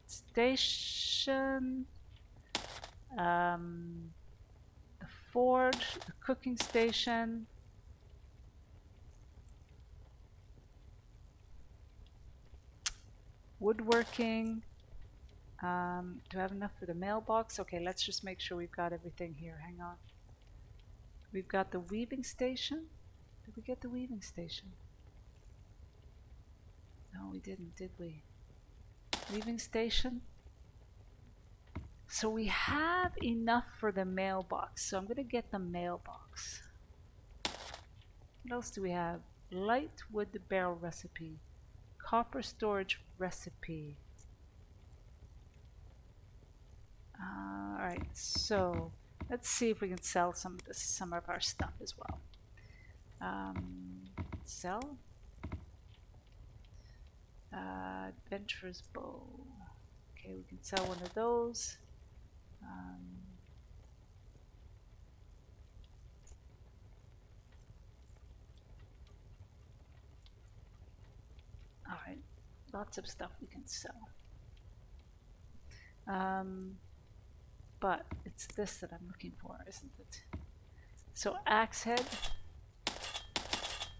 station, the forge, the cooking station. Woodworking. Do I have enough for the mailbox? Okay, let's just make sure we've got everything here. Hang on. We've got the weaving station. Did we get the weaving station? No, we didn't, did we? Weaving station. So we have enough for the mailbox. So I'm going to get the mailbox. What else do we have? Light wood barrel recipe. Copper storage recipe. Alright, so let's see if we can sell some of our stuff as well. Sell. Adventurer's bow. Okay, we can sell one of those. Alright, lots of stuff we can sell. But it's this that I'm looking for, isn't it? So axe head,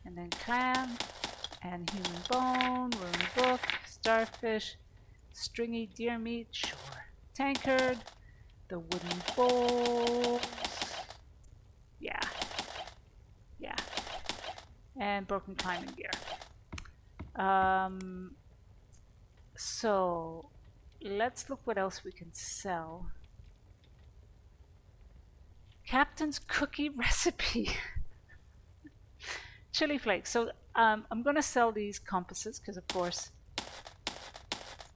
and then clam, and human bone, rune book, starfish, stringy deer meat, sure. Tankard, the wooden bowls, yeah, and broken climbing gear. So let's look what else we can sell. Captain's cookie recipe. Chili flakes. So I'm going to sell these compasses because, of course,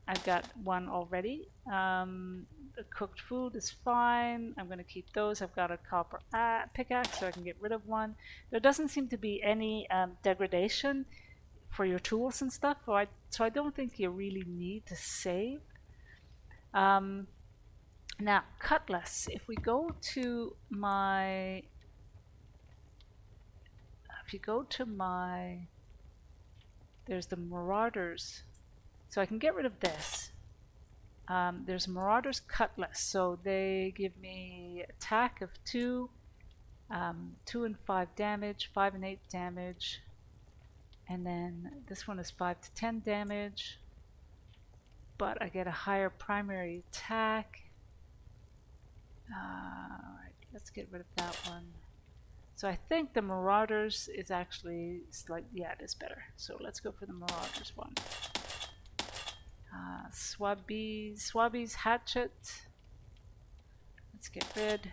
I've got one already. The cooked food is fine. I'm going to keep those. I've got a copper pickaxe, so I can get rid of one. There doesn't seem to be any degradation for your tools and stuff, so I don't think you really need to save. Now, cutlass. If we go to my... If you go to my... There's the Marauders. So I can get rid of this. There's Marauders Cutlass. So they give me attack of 2, 2 and 5 damage, 5 and 8 damage. And then this one is 5 to 10 damage. But I get a higher primary attack. Alright, let's get rid of that one. So I think the Marauders is actually slightly, yeah, it is better. So let's go for the Marauders one. Swabby's hatchet. Let's get rid.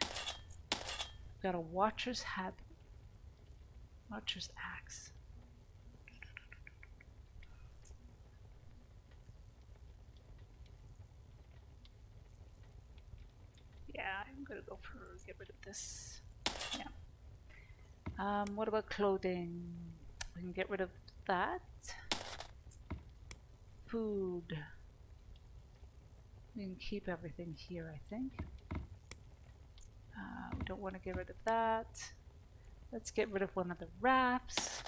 I've got a Watcher's hat. Watcher's axe. Yeah, I'm gonna go for get rid of this. Yeah. What about clothing? We can get rid of that. Food. We can keep everything here, I think. We don't want to get rid of that. Let's get rid of one of the rafts.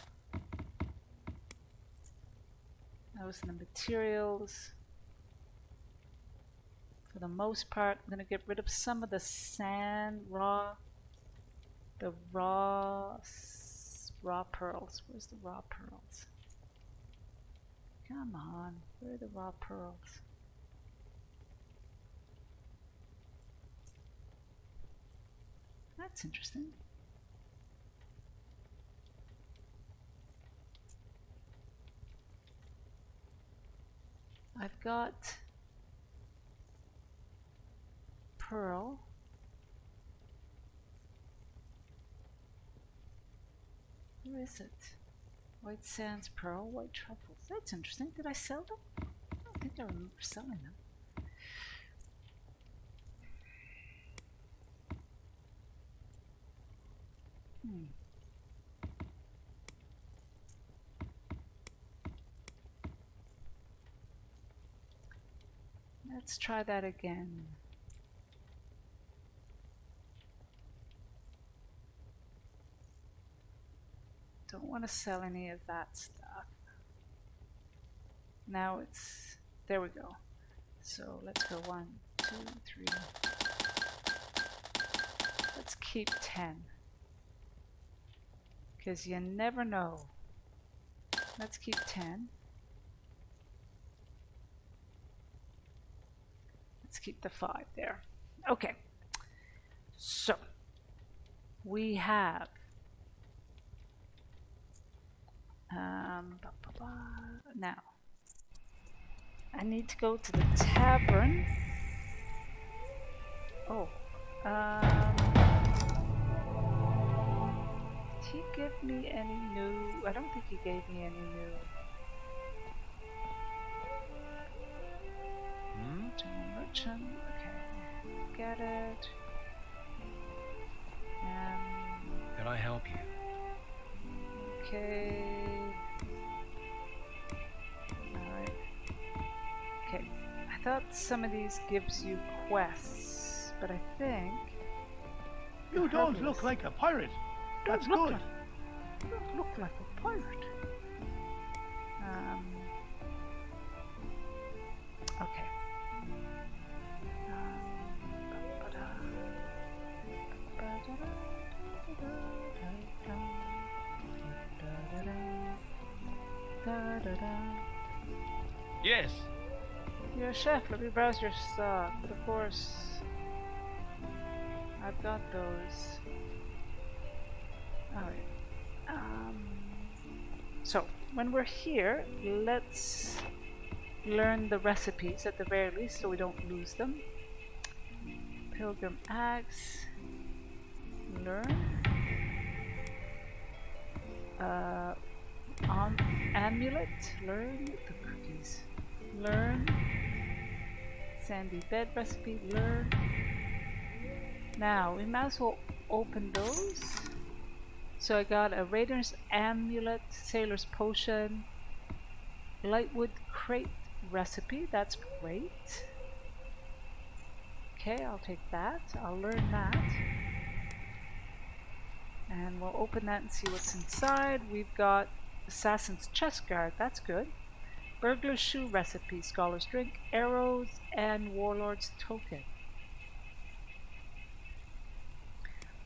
Those are the materials. For the most part, I'm going to get rid of some of the sand, raw pearls. Where's the raw pearls? Come on, where are the raw pearls? That's interesting. I've got pearl. Where is it? White sands, pearl, white truffles. That's interesting. Did I sell them? I don't think I remember selling them. Let's try that again. Don't want to sell any of that stuff. Now it's... There we go. So let's go 1, 2, 3. Let's keep 10. Because you never know. Let's keep 10. Let's keep the 5 there. Okay. So, we have now I need to go to the tavern. Oh, did he give me any new? I don't think he gave me any new. General merchant. Okay, get it. Can I help you? Okay. Alright. Okay. I thought some of these gives you quests, but I think... You don't look like a pirate. That's Don't good. look like a pirate. Okay. Yes. You're a chef, let me browse your stock. But of course, I've got those. Alright. So, when we're here, let's learn the recipes at the very least so we don't lose them. Pilgrim Axe. Learn. Amulet. Learn the cookies. Learn. Sandy bed recipe. Learn. Now, we might as well open those. So I got a Raider's Amulet, Sailor's Potion, Lightwood Crate recipe. That's great. Okay, I'll take that. I'll learn that. And we'll open that and see what's inside. We've got Assassin's Chest Guard. That's good. Burglar's Shoe recipe, Scholar's Drink, Arrows, and Warlord's Token.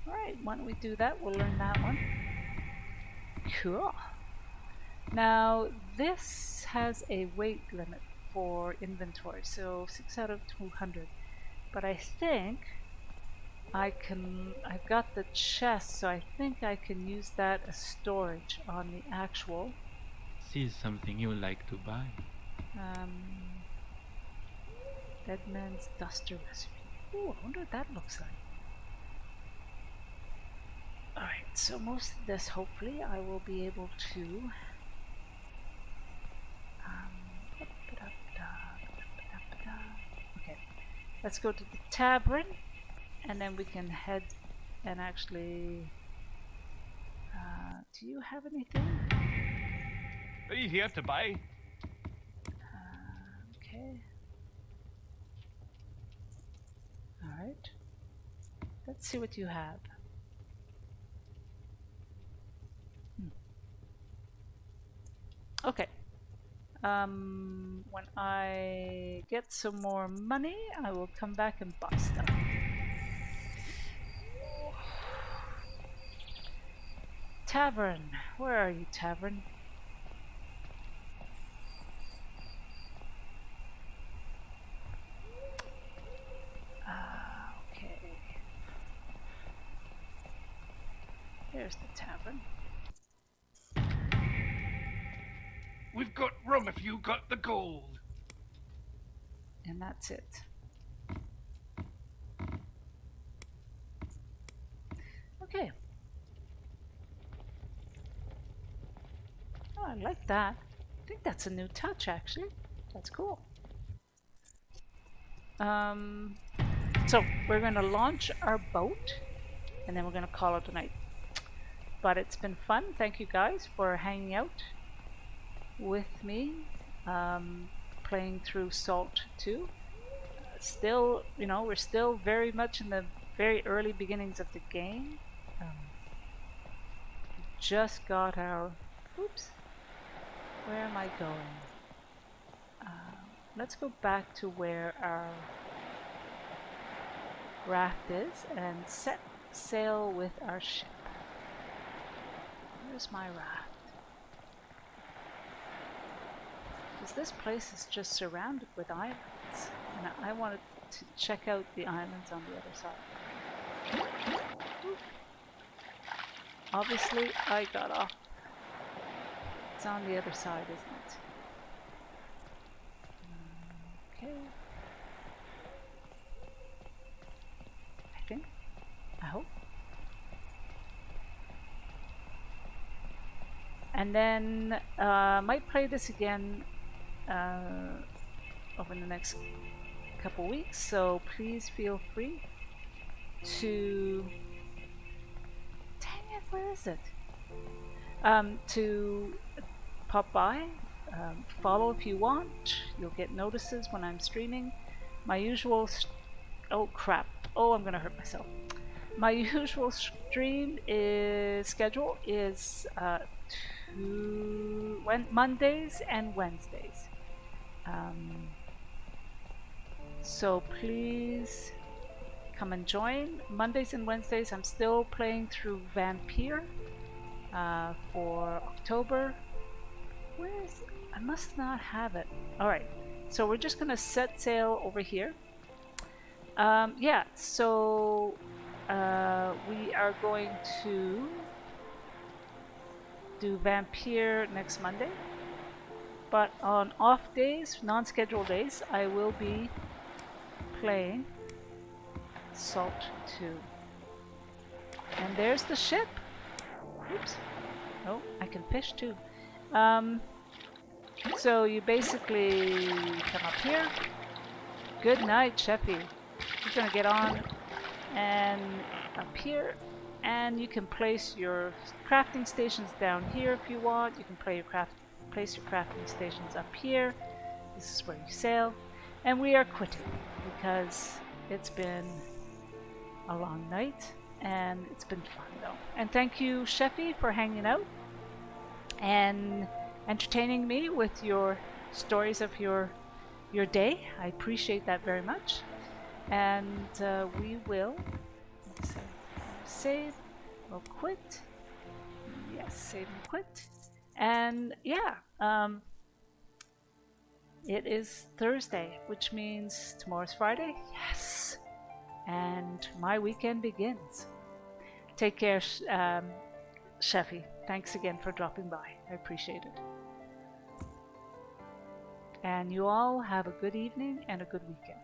Alright, why don't we do that? We'll learn that one. Cool. Now, this has a weight limit for inventory, so 6 out of 200. But I think I've got the chest, so I think I can use that as storage on the actual. See something you like to buy. Dead Man's Duster recipe. Ooh, I wonder what that looks like. Alright, so most of this, hopefully, I will be able to... Okay, let's go to the tavern, and then we can head and actually... do you have anything? Are you here to buy? Okay. Alright. Let's see what you have. Okay. When I get some more money, I will come back and buy stuff. Tavern. Where are you, Tavern? Okay. There's the tavern. We've got rum if you got the gold. And that's it. Okay. Oh, I like that. I think that's a new touch, actually. That's cool. So we're going to launch our boat, and then we're going to call it a night. But it's been fun. Thank you guys for hanging out with me, playing through Salt 2. Still, you know, we're still very much in the very early beginnings of the game. just got our... Oops. Where am I going? Let's go back to where our raft is and set sail with our ship. Where's my raft? Because this place is just surrounded with islands, and I wanted to check out the islands on the other side. Oop. Obviously, I got off. It's on the other side, isn't it? Okay. I think. I hope. And then might play this again over the next couple weeks, so please feel free to... Dang it, where is it? To pop by, follow if you want. You'll get notices when I'm streaming. My usual... oh crap. Oh, I'm gonna hurt myself. My usual stream schedule is Mondays and Wednesdays. So please come and join. Mondays and Wednesdays I'm still playing through Vampire for October. Where is it? I must not have it. Alright, so we're just gonna set sail over here. Yeah, so we are going to do Vampire next Monday, but on off days, non-scheduled days, I will be playing Salt 2. And there's the ship. Oops. Oh, I can fish too. So you basically come up here. Good night, Sheffy. You're gonna get on and up here, and you can place your crafting stations down here if you want. You can place your crafting stations up here. This is where you sail, and we are quitting because it's been a long night and it's been fun though. And thank you, Sheffy, for hanging out and entertaining me with your stories of your day. I appreciate that very much. And we will save or quit. Yes, save and quit. And yeah, it is Thursday, which means tomorrow's Friday. Yes, and my weekend begins. Take care, Sheffy. Thanks again for dropping by. I appreciate it. And you all have a good evening and a good weekend.